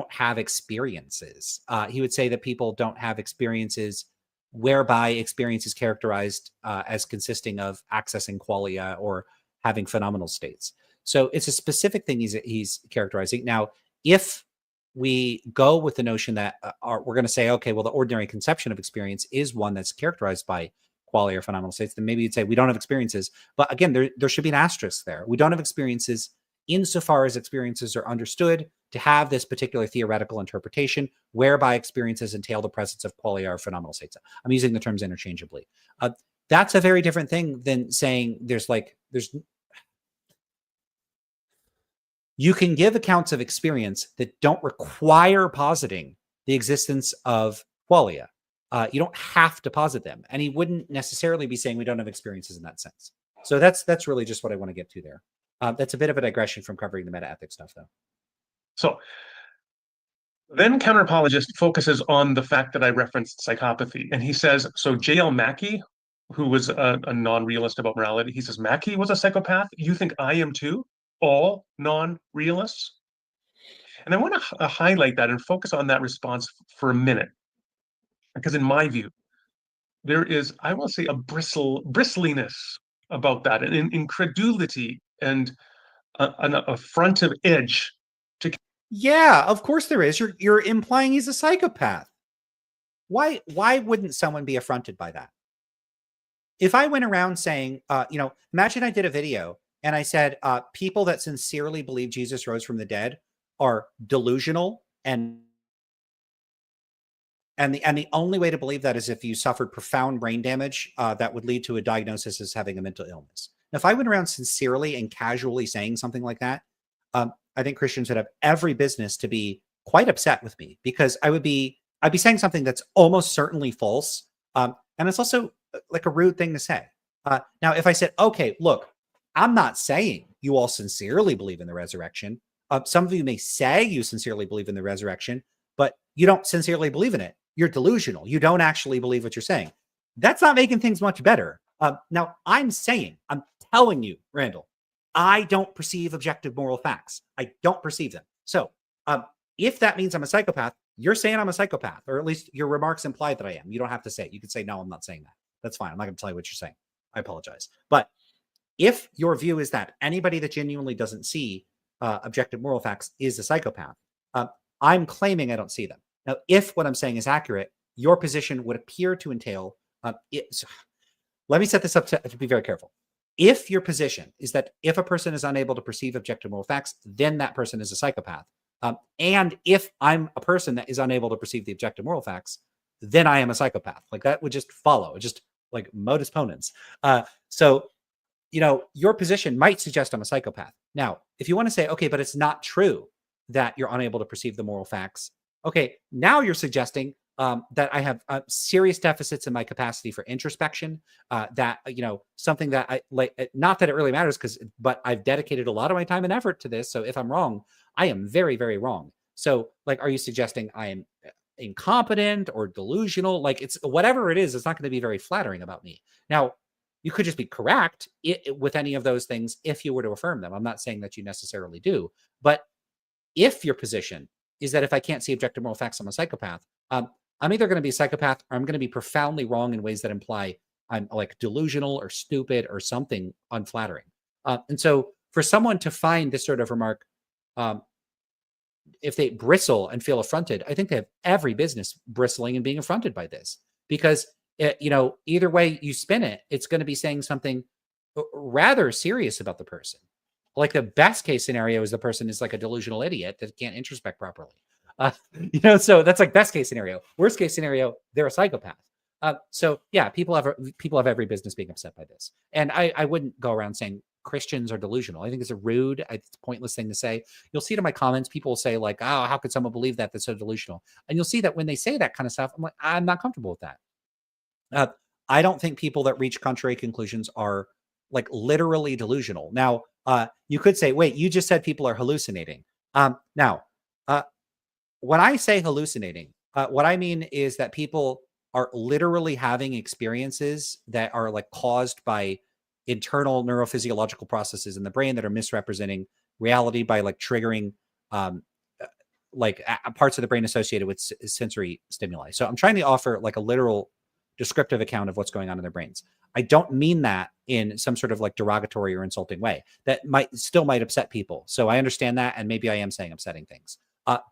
have experiences. He would say that people don't have experiences whereby experience is characterized as consisting of accessing qualia or having phenomenal states. So it's a specific thing he's characterizing. Now, if we go with the notion that we're going to say, okay, well, the ordinary conception of experience is one that's characterized by qualia or phenomenal states, then maybe you'd say we don't have experiences. But again, there should be an asterisk there. We don't have experiences insofar as experiences are understood to have this particular theoretical interpretation whereby experiences entail the presence of qualia or phenomenal states. I'm using the terms interchangeably. That's a very different thing than saying you can give accounts of experience that don't require positing the existence of qualia. You don't have to posit them. And he wouldn't necessarily be saying we don't have experiences in that sense. So that's really just what I want to get to there. That's a bit of a digression from covering the meta-ethics stuff, though. So then counter-apologist focuses on the fact that I referenced psychopathy. And he says, so J.L. Mackie, who was a non-realist about morality, he says, Mackie was a psychopath? You think I am too? All non-realists? And I want to highlight that and focus on that response for a minute. Because in my view, there is, I will say, a bristliness about that, an incredulity and an affrontive edge to. Yeah, of course there is. You're implying he's a psychopath. Why wouldn't someone be affronted by that? If I went around saying, imagine I did a video and I said, people that sincerely believe Jesus rose from the dead are delusional, and the only way to believe that is if you suffered profound brain damage that would lead to a diagnosis as having a mental illness. Now, if I went around sincerely and casually saying something like that, I think Christians would have every business to be quite upset with me, because I'd be saying something that's almost certainly false. And it's also like a rude thing to say. Now, if I said, okay, look, I'm not saying you all sincerely believe in the resurrection. Some of you may say you sincerely believe in the resurrection, but you don't sincerely believe in it. You're delusional. You don't actually believe what you're saying. That's not making things much better. Now, I'm telling you, Randall, I don't perceive objective moral facts. I don't perceive them. So if that means I'm a psychopath, you're saying I'm a psychopath, or at least your remarks imply that I am. You don't have to say it. You can say, no, I'm not saying that. That's fine. I'm not going to tell you what you're saying. I apologize. But if your view is that anybody that genuinely doesn't see objective moral facts is a psychopath, I'm claiming I don't see them. Now, if what I'm saying is accurate, your position would appear to entail, let me set this up to be very careful. If your position is that if a person is unable to perceive objective moral facts, then that person is a psychopath. And if I'm a person that is unable to perceive the objective moral facts, then I am a psychopath. Like, that would just follow, just like modus ponens. So, your position might suggest I'm a psychopath. Now, if you want to say, okay, but it's not true that you're unable to perceive the moral facts. Okay, now you're suggesting that I have serious deficits in my capacity for introspection. That something that I like. Not that it really matters, but I've dedicated a lot of my time and effort to this. So if I'm wrong, I am very, very wrong. So, like, are you suggesting I am incompetent or delusional? Like, it's whatever it is. It's not going to be very flattering about me. Now, you could just be correct with any of those things if you were to affirm them. I'm not saying that you necessarily do, but if your position is that if I can't see objective moral facts, I'm a psychopath, I'm either going to be a psychopath or I'm going to be profoundly wrong in ways that imply I'm like delusional or stupid or something unflattering. And so for someone to find this sort of remark, if they bristle and feel affronted, I think they have every business bristling and being affronted by this, because either way you spin it, it's going to be saying something rather serious about the person. Like, the best case scenario is the person is like a delusional idiot that can't introspect properly. So that's like best case scenario. Worst case scenario, they're a psychopath. So yeah, people have every business being upset by this. And I wouldn't go around saying Christians are delusional. I think it's a pointless thing to say. You'll see it in my comments. People will say like, oh, how could someone believe that? That's so delusional. And you'll see that when they say that kind of stuff, I'm like, I'm not comfortable with that. I don't think people that reach contrary conclusions are like literally delusional. Now, you could say, wait, you just said people are hallucinating. Now, when I say hallucinating, what I mean is that people are literally having experiences that are like caused by internal neurophysiological processes in the brain that are misrepresenting reality by like triggering parts of the brain associated with sensory stimuli. So I'm trying to offer like a literal descriptive account of what's going on in their brains. I don't mean that in some sort of like derogatory or insulting way. That might upset people. So I understand that, and maybe I am saying upsetting things.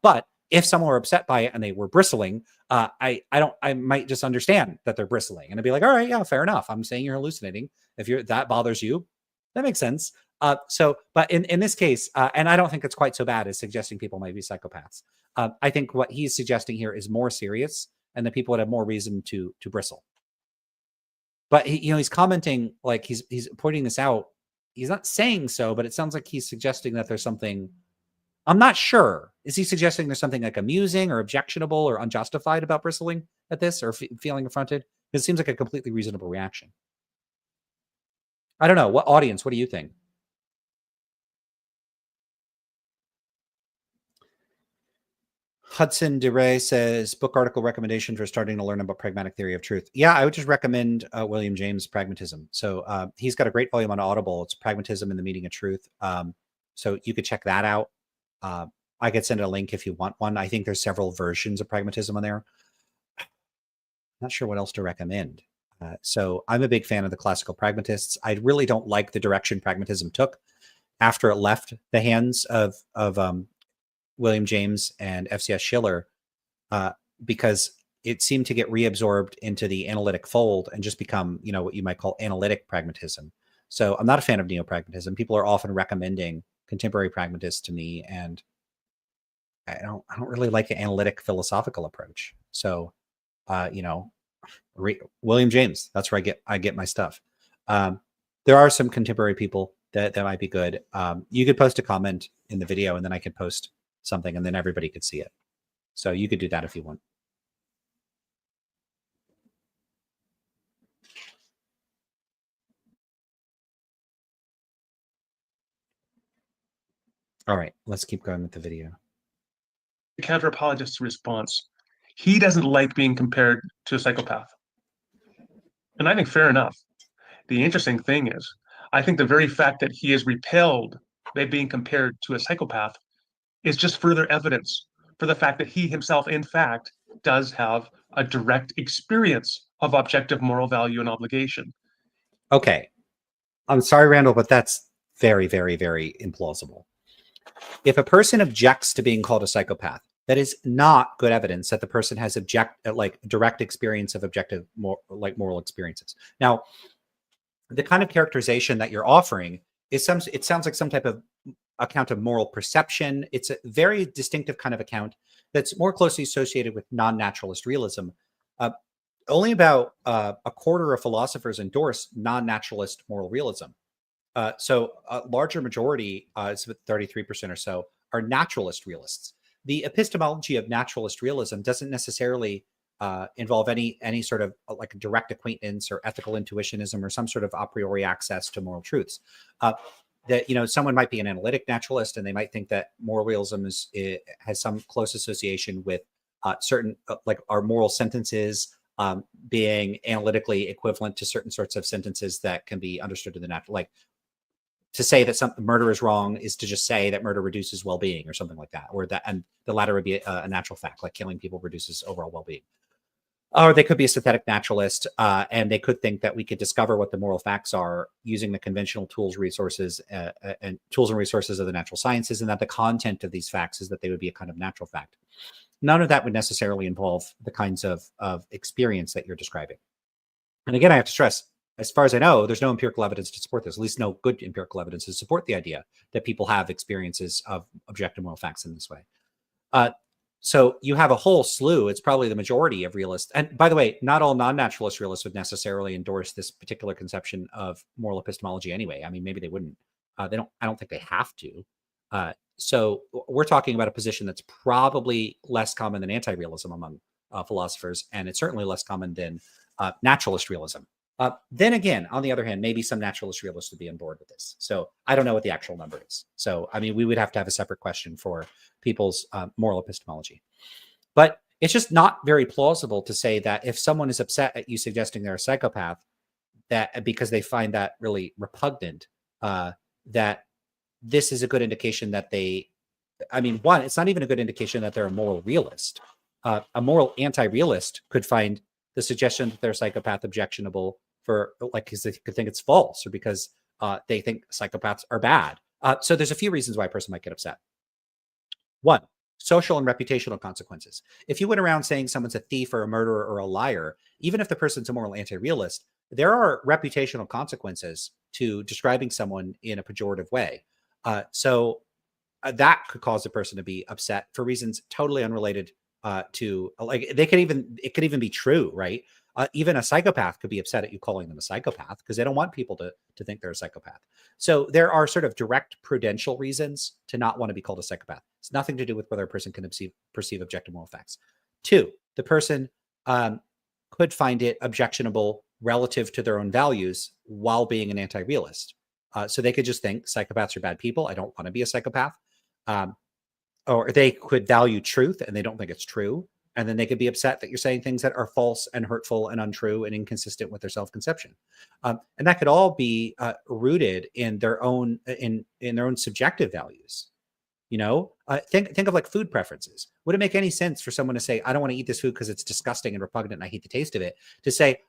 But if someone were upset by it and they were bristling, I might just understand that they're bristling, and I'd be like, all right, yeah, fair enough. I'm saying you're hallucinating. If that bothers you, that makes sense. But in this case, and I don't think it's quite so bad as suggesting people might be psychopaths. I think what he's suggesting here is more serious, and that people would have more reason to bristle. But he's commenting, like he's pointing this out. He's not saying so, but it sounds like he's suggesting that there's something. I'm not sure. Is he suggesting there's something like amusing or objectionable or unjustified about bristling at this, or feeling affronted? It seems like a completely reasonable reaction. I don't know. What audience? What do you think? Hudson DeRay says, book article recommendation for starting to learn about pragmatic theory of truth. Yeah, I would just recommend William James' Pragmatism. So he's got a great volume on Audible. It's Pragmatism and the Meaning of Truth. So you could check that out. I could send a link if you want one. I think there's several versions of Pragmatism on there. Not sure what else to recommend. So I'm a big fan of the classical pragmatists. I really don't like the direction pragmatism took after it left the hands of William James and FCS Schiller, because it seemed to get reabsorbed into the analytic fold and just become, what you might call analytic pragmatism. So I'm not a fan of neo-pragmatism. People are often recommending contemporary pragmatists to me, and I don't really like an analytic philosophical approach. So, William James, that's where I get my stuff. There are some contemporary people that might be good. You could post a comment in the video, and then I could post something, and then everybody could see it. So you could do that if you want. All right, let's keep going with the video. The counter-apologist's response: he doesn't like being compared to a psychopath. And I think fair enough. The interesting thing is, I think the very fact that he is repelled by being compared to a psychopath is just further evidence for the fact that he himself, in fact, does have a direct experience of objective moral value and obligation. Okay. I'm sorry, Randall, but that's very, very, very implausible. If a person objects to being called a psychopath, that is not good evidence that the person has direct experience of objective moral experiences. Now, the kind of characterization that you're offering is it sounds like some type of account of moral perception. It's a very distinctive kind of account that's more closely associated with non-naturalist realism. Only about a quarter of philosophers endorse non-naturalist moral realism. So a larger majority, it's about 33% or so, are naturalist realists. The epistemology of naturalist realism doesn't necessarily involve any sort of like direct acquaintance or ethical intuitionism or some sort of a priori access to moral truths. That someone might be an analytic naturalist, and they might think that moral realism has some close association with certain like our moral sentences being analytically equivalent to certain sorts of sentences that can be understood in the natural. Like to say that some murder is wrong is to just say that murder reduces well-being or something like that, or that, and the latter would be a natural fact, like killing people reduces overall well-being. Or they could be a synthetic naturalist, and they could think that we could discover what the moral facts are using the conventional tools, resources, and tools and resources of the natural sciences, and that the content of these facts is that they would be a kind of natural fact. None of that would necessarily involve the kinds of experience that you're describing. And again, I have to stress, as far as I know, there's no empirical evidence to support this, at least no good empirical evidence to support the idea that people have experiences of objective moral facts in this way. So you have a whole slew. It's probably the majority of realists. And by the way, not all non-naturalist realists would necessarily endorse this particular conception of moral epistemology anyway. I mean, maybe they wouldn't. I don't think they have to. So we're talking about a position that's probably less common than anti-realism among philosophers, and it's certainly less common than naturalist realism. Then again, on the other hand, maybe some naturalist realists would be on board with this. So I don't know what the actual number is. So, I mean, we would have to have a separate question for people's moral epistemology. But it's just not very plausible to say that if someone is upset at you suggesting they're a psychopath, that because they find that really repugnant, that this is a good indication that one, it's not even a good indication that they're a moral realist. A moral anti-realist could find the suggestion that they're a psychopath objectionable for like because they could think it's false or because they think psychopaths are bad. So there's a few reasons why a person might get upset. One, social and reputational consequences. If you went around saying someone's a thief or a murderer or a liar, even if the person's a moral anti-realist, there are reputational consequences to describing someone in a pejorative way. So that could cause a person to be upset for reasons totally unrelated to like it could even be true, right? Even a psychopath could be upset at you calling them a psychopath because they don't want people to think they're a psychopath. So there are sort of direct prudential reasons to not want to be called a psychopath. It's nothing to do with whether a person can perceive objective moral facts. Two, the person could find it objectionable relative to their own values while being an anti-realist. So they could just think psychopaths are bad people. I don't want to be a psychopath. Or they could value truth and they don't think it's true. And then they could be upset that you're saying things that are false and hurtful and untrue and inconsistent with their self-conception. And that could all be rooted in their own in their own subjective values. You know, think of like food preferences. Would it make any sense for someone to say, I don't want to eat this food because it's disgusting and repugnant and I hate the taste of it, to say,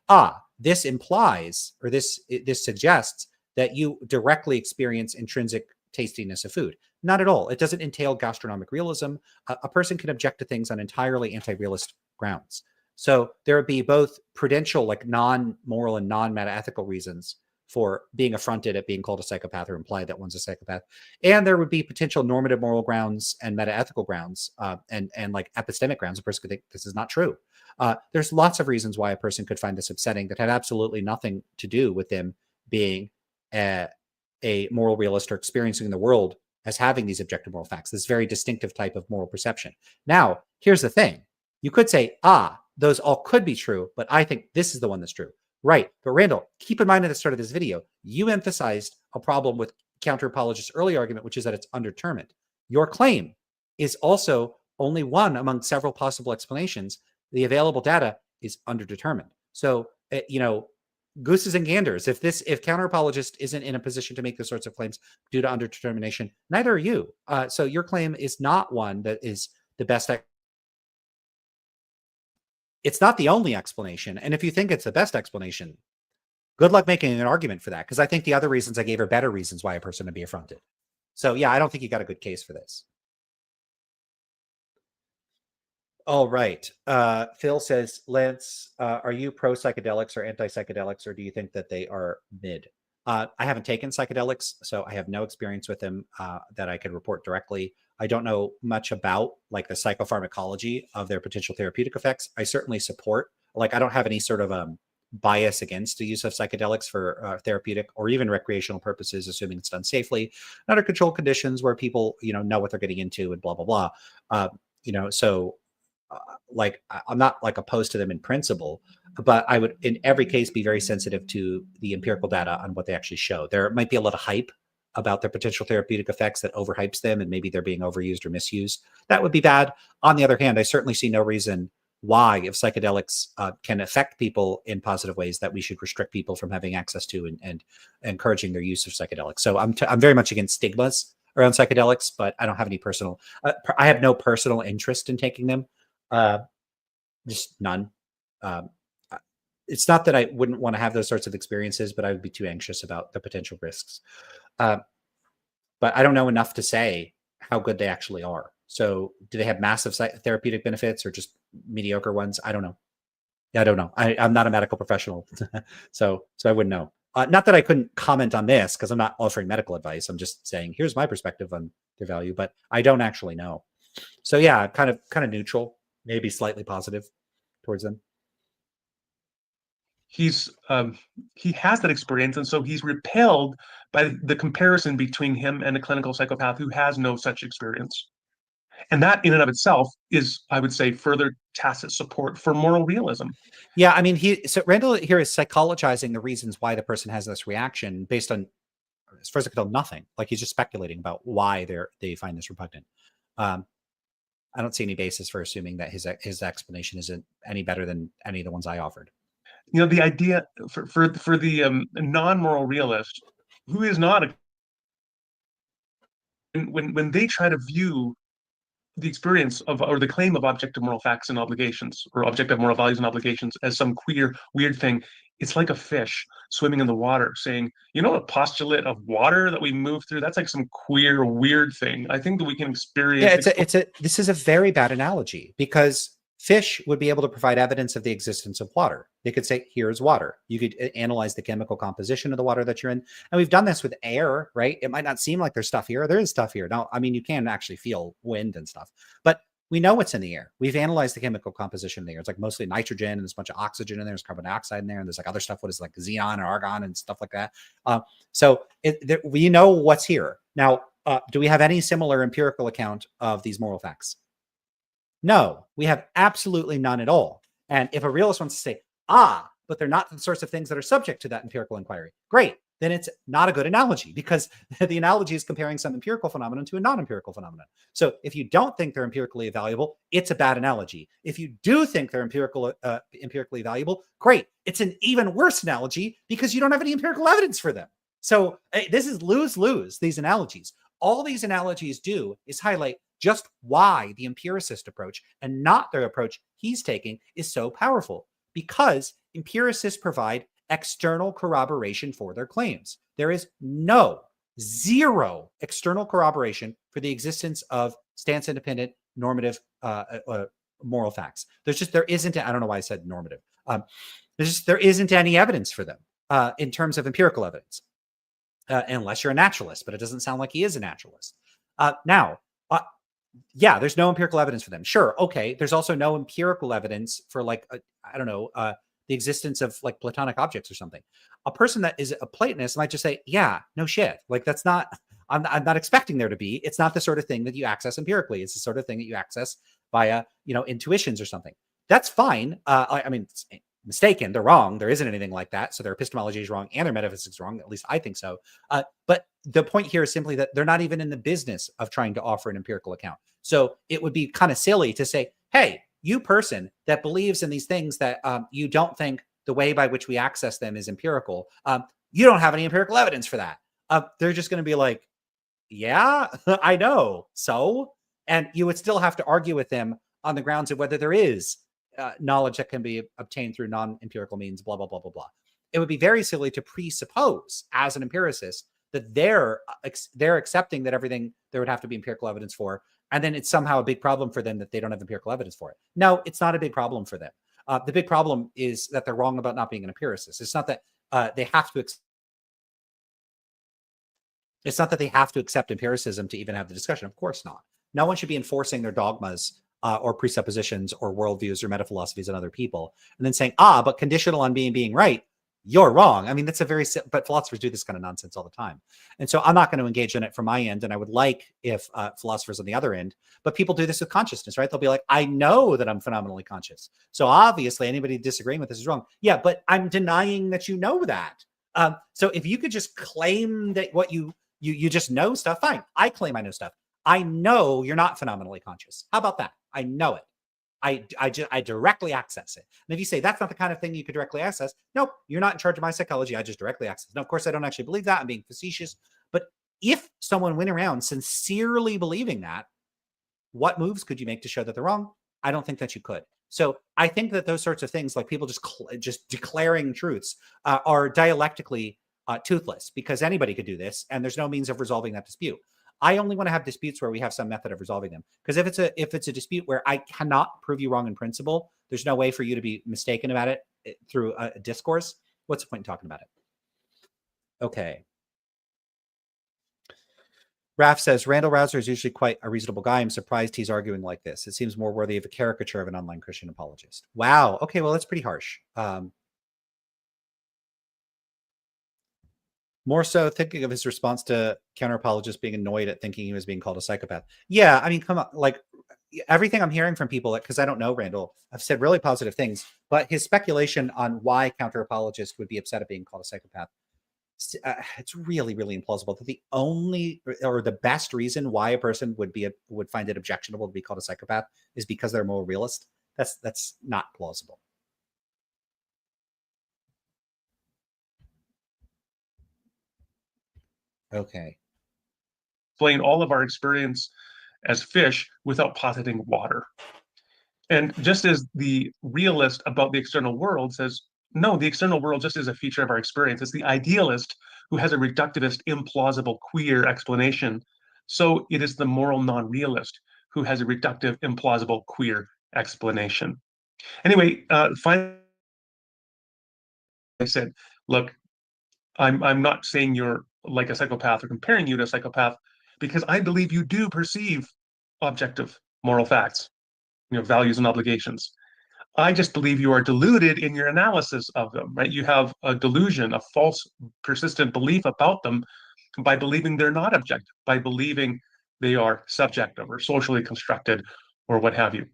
this implies or this suggests that you directly experience intrinsic tastiness of food? Not at all. It doesn't entail gastronomic realism. A person can object to things on entirely anti-realist grounds. So there would be both prudential, like non-moral and non-meta-ethical reasons for being affronted at being called a psychopath or implied that one's a psychopath. And there would be potential normative moral grounds and meta-ethical grounds and like epistemic grounds. A person could think this is not true. There's lots of reasons why a person could find this upsetting that have absolutely nothing to do with them being a moral realist or experiencing the world as having these objective moral facts, this very distinctive type of moral perception. Now, here's the thing. You could say, those all could be true, but I think this is the one that's true. Right. But Randall, keep in mind at the start of this video, you emphasized a problem with counter-apologist's early argument, which is that it's undetermined. Your claim is also only one among several possible explanations. The available data is underdetermined. So, gooses and ganders. If counter-apologist isn't in a position to make those sorts of claims due to underdetermination, neither are you. So your claim is not one that is the best. It's not the only explanation. And if you think it's the best explanation, good luck making an argument for that. Because I think the other reasons I gave are better reasons why a person would be affronted. So yeah, I don't think you got a good case for this. All right. Phil says, Lance, are you pro psychedelics or anti psychedelics, or do you think that they are mid? I haven't taken psychedelics, so I have no experience with them that I could report directly. I don't know much about like the psychopharmacology of their potential therapeutic effects. I certainly support, like, I don't have any sort of bias against the use of psychedelics for therapeutic or even recreational purposes, assuming it's done safely, under controlled conditions where people, know what they're getting into and blah, blah, blah. So like I'm not like opposed to them in principle, but I would in every case be very sensitive to the empirical data on what they actually show. There might be a lot of hype about their potential therapeutic effects that overhypes them and maybe they're being overused or misused. That would be bad. On the other hand, I certainly see no reason why, if psychedelics can affect people in positive ways, that we should restrict people from having access to and encouraging their use of psychedelics. So I'm very much against stigmas around psychedelics, but I don't have any personal, I have no personal interest in taking them. Just none. It's not that I wouldn't want to have those sorts of experiences, but I would be too anxious about the potential risks. But I don't know enough to say how good they actually are. So do they have massive therapeutic benefits or just mediocre ones? I don't know. Yeah, I don't know. I'm not a medical professional. so I wouldn't know. Not that I couldn't comment on this because I'm not offering medical advice. I'm just saying, here's my perspective on their value, but I don't actually know. So yeah, kind of neutral. Maybe slightly positive towards them. He has that experience, and so he's repelled by the comparison between him and a clinical psychopath who has no such experience. And that in and of itself is, I would say, further tacit support for moral realism. Yeah, I mean, so Randall here is psychologizing the reasons why the person has this reaction based on, as far as I can tell, nothing. Like he's just speculating about why they find this repugnant. I don't see any basis for assuming that his explanation isn't any better than any of the ones I offered. The idea for the non-moral realist who is not when they try to view the experience of, or the claim of objective moral facts and obligations, or objective moral values and obligations as some queer, weird thing. It's like a fish swimming in the water saying, you know, a postulate of water that we move through, that's like some queer, weird thing. I think that we can Yeah, experience. this is a very bad analogy because fish would be able to provide evidence of the existence of water. They could say, here's water. You could analyze the chemical composition of the water that you're in. And we've done this with air, right? It might not seem like there's stuff here. There is stuff here. Now, I mean, you can actually feel wind and stuff, but we know what's in the air. We've analyzed the chemical composition in the air. It's like mostly nitrogen and there's a bunch of oxygen in there. There's carbon dioxide in there. And there's like other stuff. What is like xenon or argon and stuff like that. So we know what's here. Now, do we have any similar empirical account of these moral facts? No, we have absolutely none at all. And if a realist wants to say, but they're not the sorts of things that are subject to that empirical inquiry, great. Then it's not a good analogy because the analogy is comparing some empirical phenomenon to a non-empirical phenomenon. So if you don't think they're empirically valuable, it's a bad analogy. If you do think they're empirically valuable, great. It's an even worse analogy because you don't have any empirical evidence for them. So this is lose-lose, these analogies. All these analogies do is highlight just why the empiricist approach and not the approach he's taking is so powerful, because empiricists provide external corroboration for their claims. There is zero external corroboration for the existence of stance-independent normative moral facts. There isn't, I don't know why I said normative. There isn't any evidence for them in terms of empirical evidence, unless you're a naturalist, but it doesn't sound like he is a naturalist. Yeah, there's no empirical evidence for them. Sure. Okay. There's also no empirical evidence for like, I don't know, the existence of like Platonic objects or something. A person that is a Platonist might just say, yeah, no shit. Like that's not, I'm not expecting there to be. It's not the sort of thing that you access empirically. It's the sort of thing that you access via, intuitions or something. That's fine. I mean, it's mistaken. They're wrong. There isn't anything like that. So their epistemology is wrong and their metaphysics is wrong. At least I think so. But the point here is simply that they're not even in the business of trying to offer an empirical account. So it would be kind of silly to say, hey, you person that believes in these things that you don't think the way by which we access them is empirical, you don't have any empirical evidence for that. They're just going to be like, yeah, I know. So, and you would still have to argue with them on the grounds of whether there is knowledge that can be obtained through non-empirical means, blah, blah, blah, blah, blah. It would be very silly to presuppose as an empiricist that they're accepting that everything there would have to be empirical evidence for, and then it's somehow a big problem for them that they don't have empirical evidence for it. No, it's not a big problem for them. The big problem is that they're wrong about not being an empiricist. It's not that they have to. It's not that they have to accept empiricism to even have the discussion. Of course not. No one should be enforcing their dogmas or presuppositions or worldviews or metaphilosophies on other people, and then saying, but conditional on being right, you're wrong. I mean, that's but philosophers do this kind of nonsense all the time. And so I'm not going to engage in it from my end. And I would like if philosophers on the other end, but people do this with consciousness, right? They'll be like, I know that I'm phenomenally conscious. So obviously anybody disagreeing with this is wrong. Yeah, but I'm denying that you know that. So if you could just claim that what you just know stuff, fine. I claim I know stuff. I know you're not phenomenally conscious. How about that? I know it. I directly access it. And if you say that's not the kind of thing you could directly access, nope, you're not in charge of my psychology. I just directly access. Now, of course, I don't actually believe that. I'm being facetious. But if someone went around sincerely believing that, what moves could you make to show that they're wrong? I don't think that you could. So I think that those sorts of things, like people just declaring truths, are dialectically toothless, because anybody could do this, and there's no means of resolving that dispute. I only want to have disputes where we have some method of resolving them. Because if it's a dispute where I cannot prove you wrong in principle, there's no way for you to be mistaken about it through a discourse. What's the point in talking about it? Okay. Raph says, Randall Rouser is usually quite a reasonable guy. I'm surprised he's arguing like this. It seems more worthy of a caricature of an online Christian apologist. Wow. Okay, well, that's pretty harsh. More so thinking of his response to counter-apologists being annoyed at thinking he was being called a psychopath. Yeah, I mean, come on. Like, everything I'm hearing from people, because I don't know Randall, I've said really positive things, but his speculation on why counter-apologists would be upset at being called a psychopath, it's really, really implausible. That the only or the best reason why a person would find it objectionable to be called a psychopath is because they're a moral realist. That's not plausible. Okay. Explain all of our experience as fish without positing water. And just as the realist about the external world says, no, the external world just is a feature of our experience. It's the idealist who has a reductivist, implausible, queer explanation. So it is the moral non-realist who has a reductive, implausible, queer explanation. Anyway, finally, I said, look, I'm not saying you're like a psychopath or comparing you to a psychopath, because I believe you do perceive objective moral facts, values and obligations. I just believe you are deluded in your analysis of them, right? You have a delusion, a false, persistent belief about them by believing they're not objective, by believing they are subjective or socially constructed or what have you.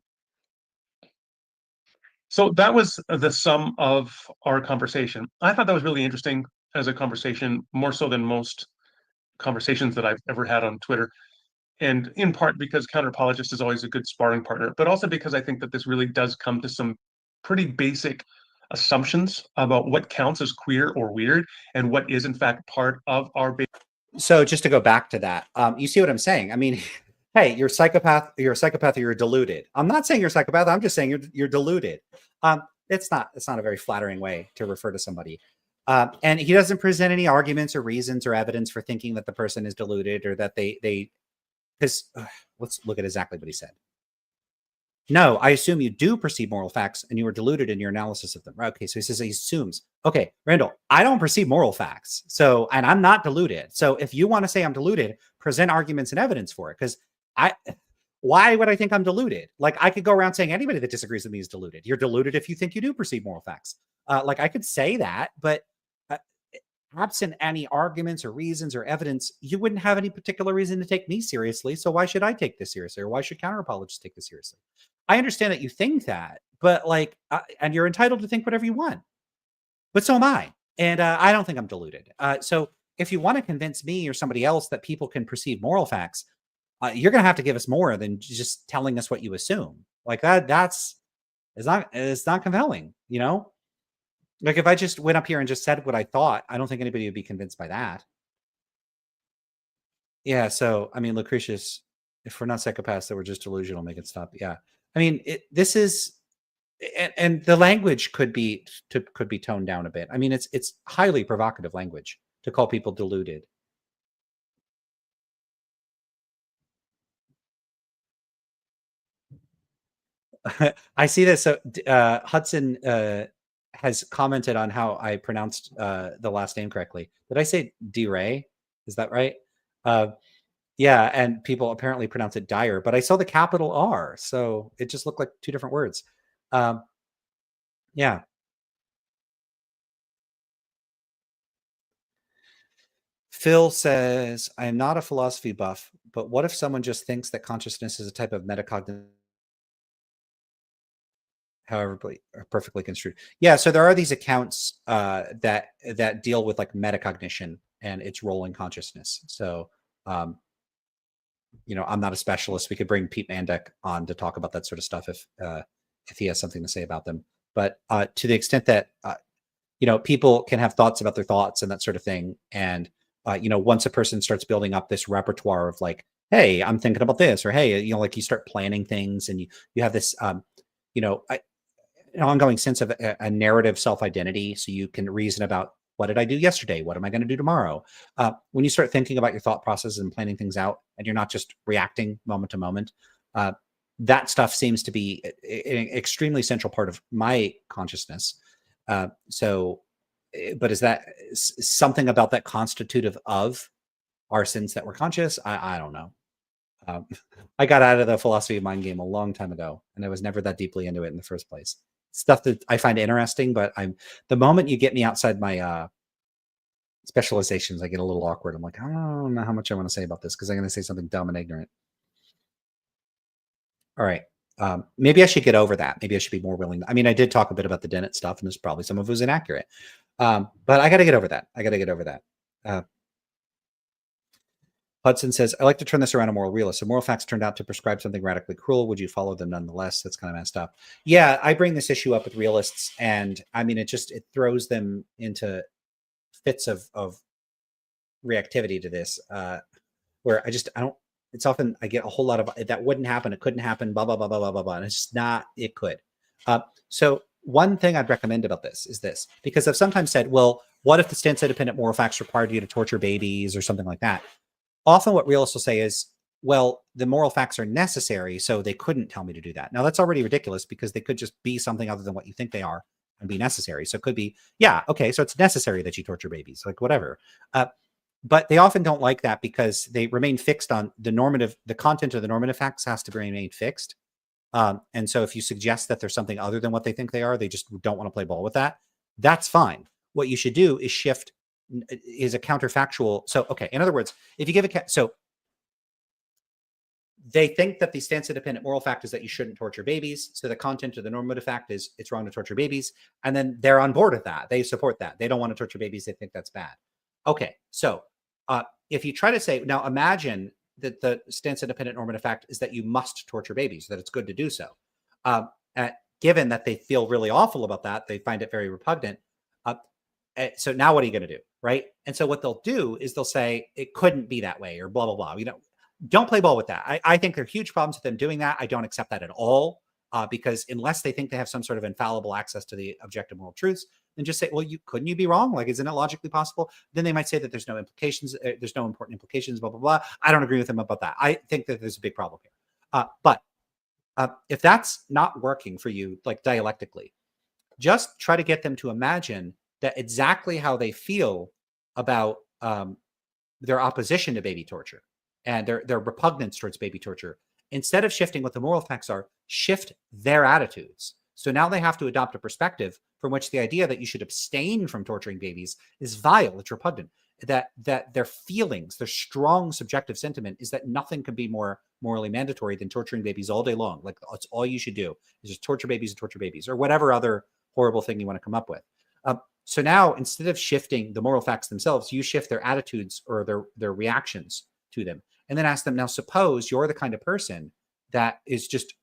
So that was the sum of our conversation. I thought that was really interesting as a conversation, more so than most conversations that I've ever had on Twitter. And in part because Counterapologist is always a good sparring partner, but also because I think that this really does come to some pretty basic assumptions about what counts as queer or weird and what is in fact part of our So just to go back to that, you see what I'm saying? I mean, hey, you're a psychopath, or you're deluded. I'm not saying you're a psychopath. I'm just saying you're deluded. It's not a very flattering way to refer to somebody. And he doesn't present any arguments or reasons or evidence for thinking that the person is deluded or that because let's look at exactly what he said. No, I assume you do perceive moral facts and you are deluded in your analysis of them. Okay, so he says he assumes. Okay, Randall, I don't perceive moral facts. So, and I'm not deluded. So if you want to say I'm deluded, present arguments and evidence for it. Because why would I think I'm deluded? Like I could go around saying anybody that disagrees with me is deluded. You're deluded if you think you do perceive moral facts. Like I could say that, but absent any arguments or reasons or evidence, you wouldn't have any particular reason to take me seriously. So why should I take this seriously? Or why should counter-apologists take this seriously? I understand that you think that, but like, and you're entitled to think whatever you want, but so am I. And I don't think I'm deluded. So if you want to convince me or somebody else that people can perceive moral facts, you're going to have to give us more than just telling us what you assume. Like it's not compelling, you know? Like if I just went up here and just said what I thought, I don't think anybody would be convinced by that. Yeah. So, I mean, Lucretius, if we're not psychopaths, that we're just delusional, make it stop. Yeah. I mean, this is, and the language could be toned down a bit. I mean, it's highly provocative language to call people deluded. I see this. So Hudson has commented on how I pronounced the last name correctly. Did I say D-Ray? Is that right? Yeah, and people apparently pronounce it Dyer, but I saw the capital R, so it just looked like two different words. Yeah. Phil says, I am not a philosophy buff, but what if someone just thinks that consciousness is a type of metacognition, however perfectly construed? Yeah, so there are these accounts that deal with like metacognition and its role in consciousness. So I'm not a specialist. We could bring Pete Mandek on to talk about that sort of stuff if he has something to say about them. But to the extent that people can have thoughts about their thoughts and that sort of thing, and once a person starts building up this repertoire of like, hey, I'm thinking about this, or hey, like you start planning things, and you have this, an ongoing sense of a narrative self-identity, so you can reason about what did I do yesterday? What am I going to do tomorrow? When you start thinking about your thought process and planning things out, and you're not just reacting moment to moment, that stuff seems to be an extremely central part of my consciousness. But is that something about that constitutive of our sins that we're conscious? I don't know. I got out of the philosophy of mind game a long time ago, and I was never that deeply into it in the first place. Stuff that I find interesting, but the moment you get me outside my specializations, I get a little awkward. I'm like, I don't know how much I want to say about this because I'm going to say something dumb and ignorant. All right. Maybe I should get over that. Maybe I should be more willing. I mean, I did talk a bit about the Dennett stuff, and there's probably some of it was inaccurate. But I got to get over that. Hudson says, I like to turn this around a moral realist. So moral facts turned out to prescribe something radically cruel. Would you follow them nonetheless? That's kind of messed up. Yeah, I bring this issue up with realists, and I mean, it throws them into fits of reactivity to this, where I don't it's often I get a whole lot of that wouldn't happen, it couldn't happen, blah blah blah blah blah blah blah. And it's just not. It could. So one thing I'd recommend about this is this, because I've sometimes said, well, what if the stance independent moral facts required you to torture babies or something like that? Often what realists will say is, well, the moral facts are necessary, so they couldn't tell me to do that. Now that's already ridiculous because they could just be something other than what you think they are and be necessary. So it could be, yeah, okay, so it's necessary that you torture babies, like whatever. But they often don't like that because they remain fixed on the content of the normative facts has to remain fixed. And so if you suggest that there's something other than what they think they are, they just don't want to play ball with that. That's fine. What you should do is shift, is a counterfactual. So, okay, in other words, if you give so they think that the stance independent moral fact is that you shouldn't torture babies. So the content of the normative fact is it's wrong to torture babies. And then they're on board with that. They support that. They don't want to torture babies. They think that's bad. Okay, so if you try to say, now imagine that the stance independent normative fact is that you must torture babies, that it's good to do so. Given that they feel really awful about that, they find it very repugnant. So now what are you going to do, right? And so what they'll do is they'll say it couldn't be that way or blah, blah, blah. Don't play ball with that. I think there are huge problems with them doing that. I don't accept that at all because unless they think they have some sort of infallible access to the objective moral truths, then just say, well, couldn't you be wrong? Like, isn't it logically possible? Then they might say that there's no implications. There's no important implications, blah, blah, blah. I don't agree with them about that. I think that there's a big problem here. But if that's not working for you, like dialectically, just try to get them to imagine that exactly how they feel about their opposition to baby torture and their repugnance towards baby torture. Instead of shifting what the moral facts are, shift their attitudes. So now they have to adopt a perspective from which the idea that you should abstain from torturing babies is vile, it's repugnant. That their feelings, their strong subjective sentiment is that nothing can be more morally mandatory than torturing babies all day long. Like that's all you should do is just torture babies, or whatever other horrible thing you want to come up with. So now instead of shifting the moral facts themselves, you shift their attitudes or their reactions to them, and then ask them, now suppose you're the kind of person that is just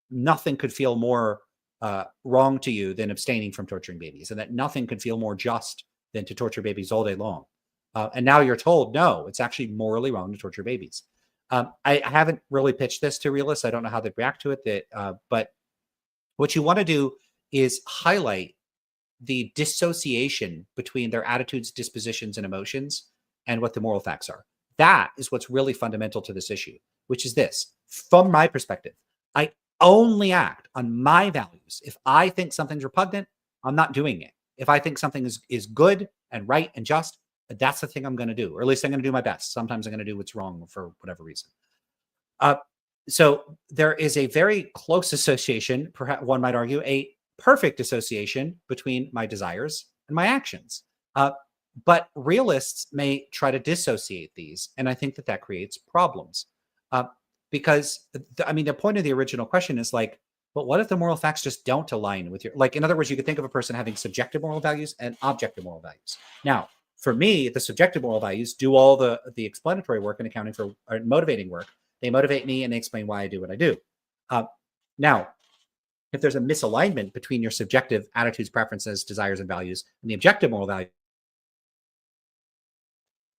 nothing could feel more wrong to you than abstaining from torturing babies, and that nothing could feel more just than to torture babies all day long. And now you're told, no, it's actually morally wrong to torture babies. I haven't really pitched this to realists. I don't know how they'd react to it. But what you want to do is highlight the dissociation between their attitudes, dispositions, and emotions and what the moral facts are. That is what's really fundamental to this issue, which is this. From my perspective, I only act on my values. If I think something's repugnant, I'm not doing it. If I think something is good and right and just, that's the thing I'm going to do, or at least I'm going to do my best. Sometimes I'm going to do what's wrong for whatever reason. So there is a very close association, perhaps one might argue, a perfect association between my desires and my actions. But realists may try to dissociate these, and I think that creates problems. Because, the point of the original question is like, but what if the moral facts just don't align with in other words, you could think of a person having subjective moral values and objective moral values. Now, for me, the subjective moral values do all the explanatory work and accounting for motivating work. They motivate me and they explain why I do what I do. Now, if there's a misalignment between your subjective attitudes, preferences, desires, and values and the objective moral values,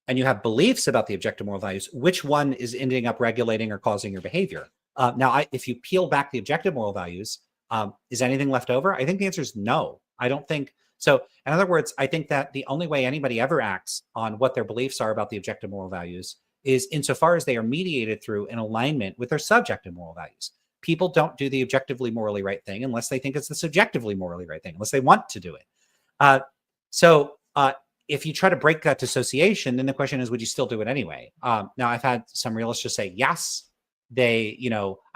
and you have beliefs about the objective moral values, which one is ending up regulating or causing your behavior? Now, if you peel back the objective moral values, is anything left over? I think the answer is no. I don't think so. In other words, I think that the only way anybody ever acts on what their beliefs are about the objective moral values is insofar as they are mediated through an alignment with their subjective moral values. People don't do the objectively morally right thing unless they think it's the subjectively morally right thing, unless they want to do it. If you try to break that dissociation, then the question is, would you still do it anyway? Now, I've had some realists just say, yes, I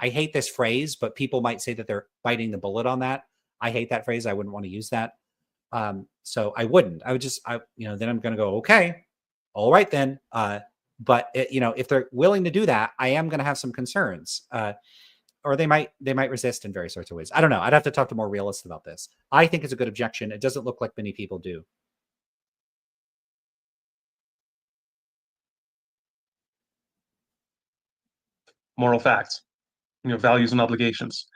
hate this phrase, but people might say that they're biting the bullet on that. I hate that phrase. I wouldn't want to use that. So I wouldn't. I would just, then I'm going to go, okay, all right then. But if they're willing to do that, I am going to have some concerns. Or they might resist in various sorts of ways. I don't know. I'd have to talk to more realists about this. I think it's a good objection. It doesn't look like many people do. Moral facts, values and obligations.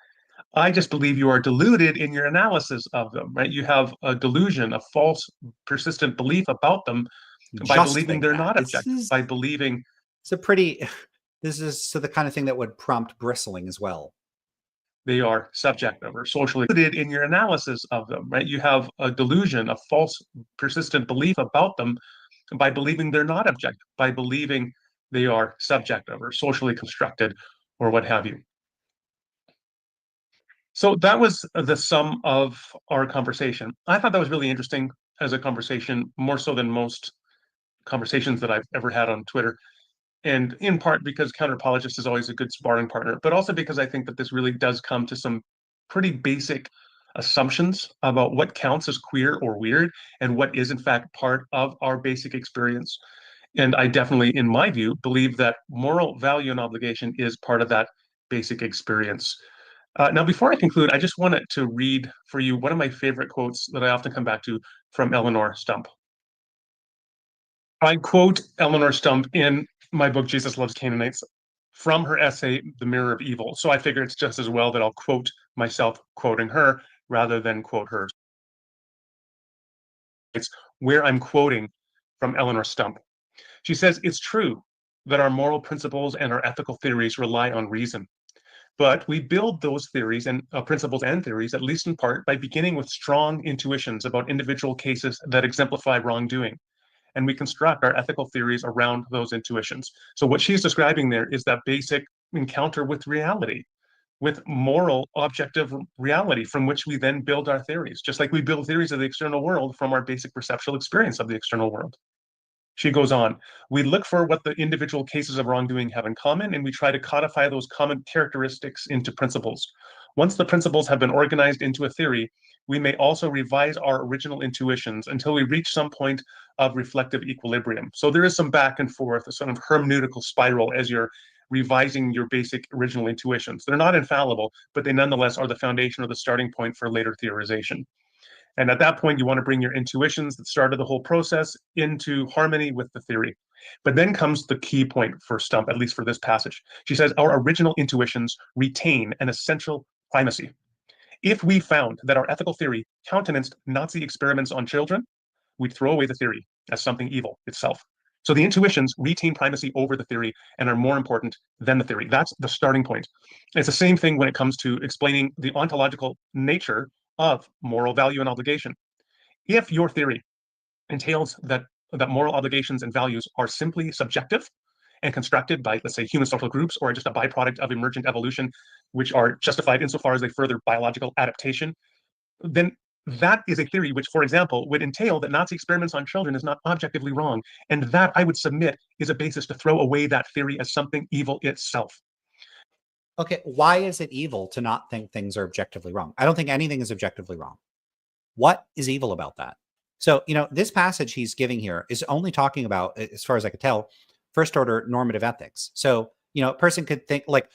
I just believe you are deluded in your analysis of them, right? You have a delusion, a false, persistent belief about them by believing they're not objective, by believing. It's a pretty This is so the kind of thing that would prompt bristling as well. They are subjective or socially included in your analysis of them, right? You have a delusion, a false, persistent belief about them by believing they're not objective, by believing they are subjective or socially constructed or what have you. So that was the sum of our conversation. I thought that was really interesting as a conversation, more so than most conversations that I've ever had on Twitter. And in part because Counterapologist is always a good sparring partner, but also because I think that this really does come to some pretty basic assumptions about what counts as queer or weird and what is in fact part of our basic experience. And I definitely, in my view, believe that moral value and obligation is part of that basic experience. Now, before I conclude, I just wanted to read for you one of my favorite quotes that I often come back to from Eleanor Stump. I quote Eleanor Stump in my book, Jesus Loves Canaanites, from her essay, The Mirror of Evil. So I figure it's just as well that I'll quote myself quoting her rather than quote her. It's where I'm quoting from Eleanor Stump. She says, "It's true that our moral principles and our ethical theories rely on reason. But we build those theories and principles and theories, at least in part, by beginning with strong intuitions about individual cases that exemplify wrongdoing. And we construct our ethical theories around those intuitions." So what she's describing there is that basic encounter with reality, with moral objective reality from which we then build our theories, just like we build theories of the external world from our basic perceptual experience of the external world. She goes on, "We look for what the individual cases of wrongdoing have in common, and we try to codify those common characteristics into principles. Once the principles have been organized into a theory, we may also revise our original intuitions until we reach some point of reflective equilibrium." So there is some back and forth, a sort of hermeneutical spiral as you're revising your basic original intuitions. They're not infallible, but they nonetheless are the foundation or the starting point for later theorization. And at that point, you want to bring your intuitions that started the whole process into harmony with the theory. But then comes the key point for Stump, at least for this passage. She says, "Our original intuitions retain an essential primacy. If we found that our ethical theory countenanced Nazi experiments on children, we'd throw away the theory as something evil itself." So the intuitions retain primacy over the theory and are more important than the theory. That's the starting point. It's the same thing when it comes to explaining the ontological nature of moral value and obligation. If your theory entails that moral obligations and values are simply subjective and constructed by, let's say, human social groups, or just a byproduct of emergent evolution, which are justified insofar as they further biological adaptation, then that is a theory which, for example, would entail that Nazi experiments on children is not objectively wrong. And that, I would submit, is a basis to throw away that theory as something evil itself. Okay, why is it evil to not think things are objectively wrong? I don't think anything is objectively wrong. What is evil about that? So, this passage he's giving here is only talking about, as far as I could tell, first order normative ethics. So, a person could think like,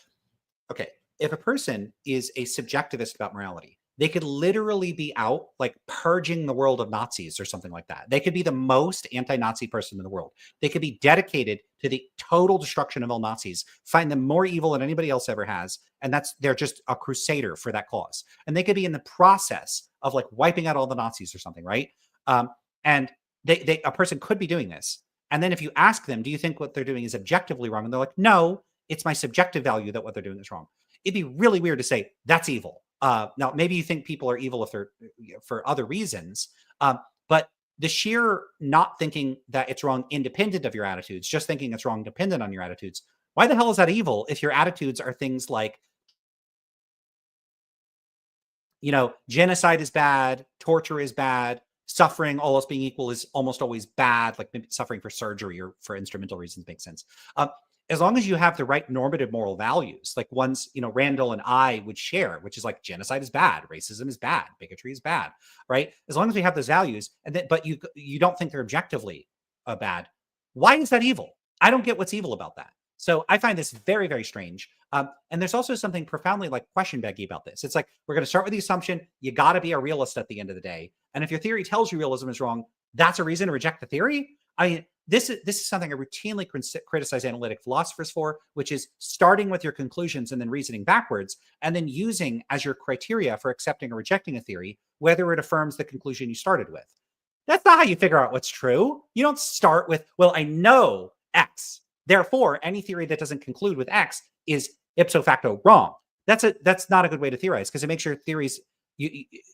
okay, if a person is a subjectivist about morality, they could literally be out like purging the world of Nazis or something like that. They could be the most anti-Nazi person in the world. They could be dedicated to the total destruction of all Nazis, find them more evil than anybody else ever has. And they're just a crusader for that cause. And they could be in the process of like wiping out all the Nazis or something, right? And a person could be doing this. And then if you ask them, do you think what they're doing is objectively wrong? And they're like, no, it's my subjective value that what they're doing is wrong. It'd be really weird to say that's evil. Now, maybe you think people are evil if they're for other reasons, but the sheer not thinking that it's wrong independent of your attitudes, just thinking it's wrong dependent on your attitudes. Why the hell is that evil if your attitudes are things like, genocide is bad, torture is bad, suffering, all else being equal, is almost always bad, like maybe suffering for surgery or for instrumental reasons makes sense. As long as you have the right normative moral values, like ones, Randall and I would share, which is like genocide is bad, racism is bad, bigotry is bad, right? As long as we have those values, but you don't think they're objectively bad, why is that evil? I don't get what's evil about that. So I find this very, very strange. And there's also something profoundly like question beggy about this. It's like, we're going to start with the assumption you got to be a realist at the end of the day. And if your theory tells you realism is wrong, that's a reason to reject the theory. I mean, this is something I routinely criticize analytic philosophers for, which is starting with your conclusions and then reasoning backwards, and then using as your criteria for accepting or rejecting a theory, whether it affirms the conclusion you started with. That's not how you figure out what's true. You don't start with, well, I know X, Therefore, any theory that doesn't conclude with X is ipso facto wrong. That's not a good way to theorize, because it makes your theories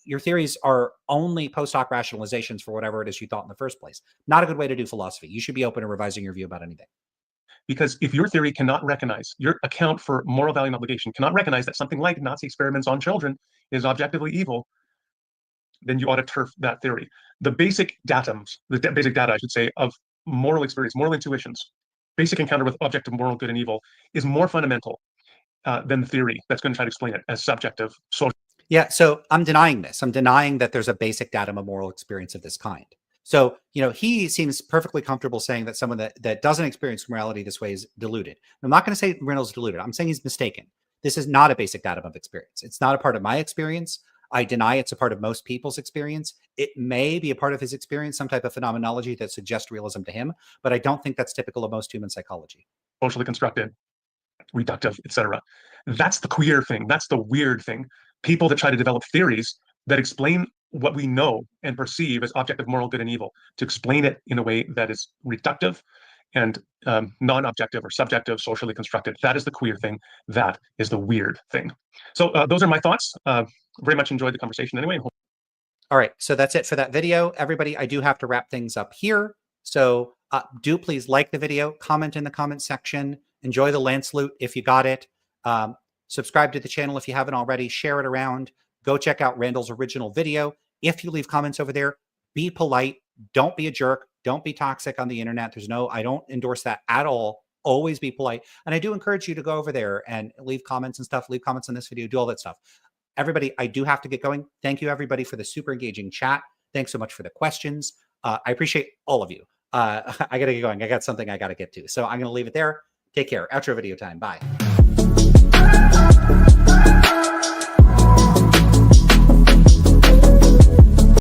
your theories are only post hoc rationalizations for whatever it is you thought in the first place. Not a good way to do philosophy. You should be open to revising your view about anything. Because if your theory cannot recognize, your account for moral value and obligation cannot recognize that something like Nazi experiments on children is objectively evil, then you ought to turf that theory. The basic datums, basic data, I should say, of moral experience, moral intuitions, basic encounter with objective moral good and evil is more fundamental than the theory that's going to try to explain it as subjective social. Yeah, so I'm denying this. I'm denying that there's a basic datum of moral experience of this kind. So, he seems perfectly comfortable saying that someone that doesn't experience morality this way is deluded. I'm not going to say Reynolds is deluded. I'm saying he's mistaken. This is not a basic datum of experience. It's not a part of my experience. I deny it's a part of most people's experience. It may be a part of his experience, some type of phenomenology that suggests realism to him, but I don't think that's typical of most human psychology. Socially constructed, reductive, etc. That's the queer thing. That's the weird thing. People that try to develop theories that explain what we know and perceive as objective moral good and evil, to explain it in a way that is reductive and non-objective or subjective, socially constructed. That is the queer thing. That is the weird thing. So those are my thoughts. Very much enjoyed the conversation anyway. All right, so that's it for that video. Everybody, I do have to wrap things up here. So do please like the video, comment in the comment section, enjoy the Lance loot if you got it. Subscribe to the channel if you haven't already, share it around. Go check out Randall's original video. If you leave comments over there, be polite. Don't be a jerk. Don't be toxic on the internet. I don't endorse that at all. Always be polite. And I do encourage you to go over there and leave comments and stuff. Leave comments on this video. Do all that stuff. Everybody, I do have to get going. Thank you, everybody, for the super engaging chat. Thanks so much for the questions. I appreciate all of you. I got to get going. I got something I got to get to. So I'm going to leave it there. Take care. Outro video time. Bye.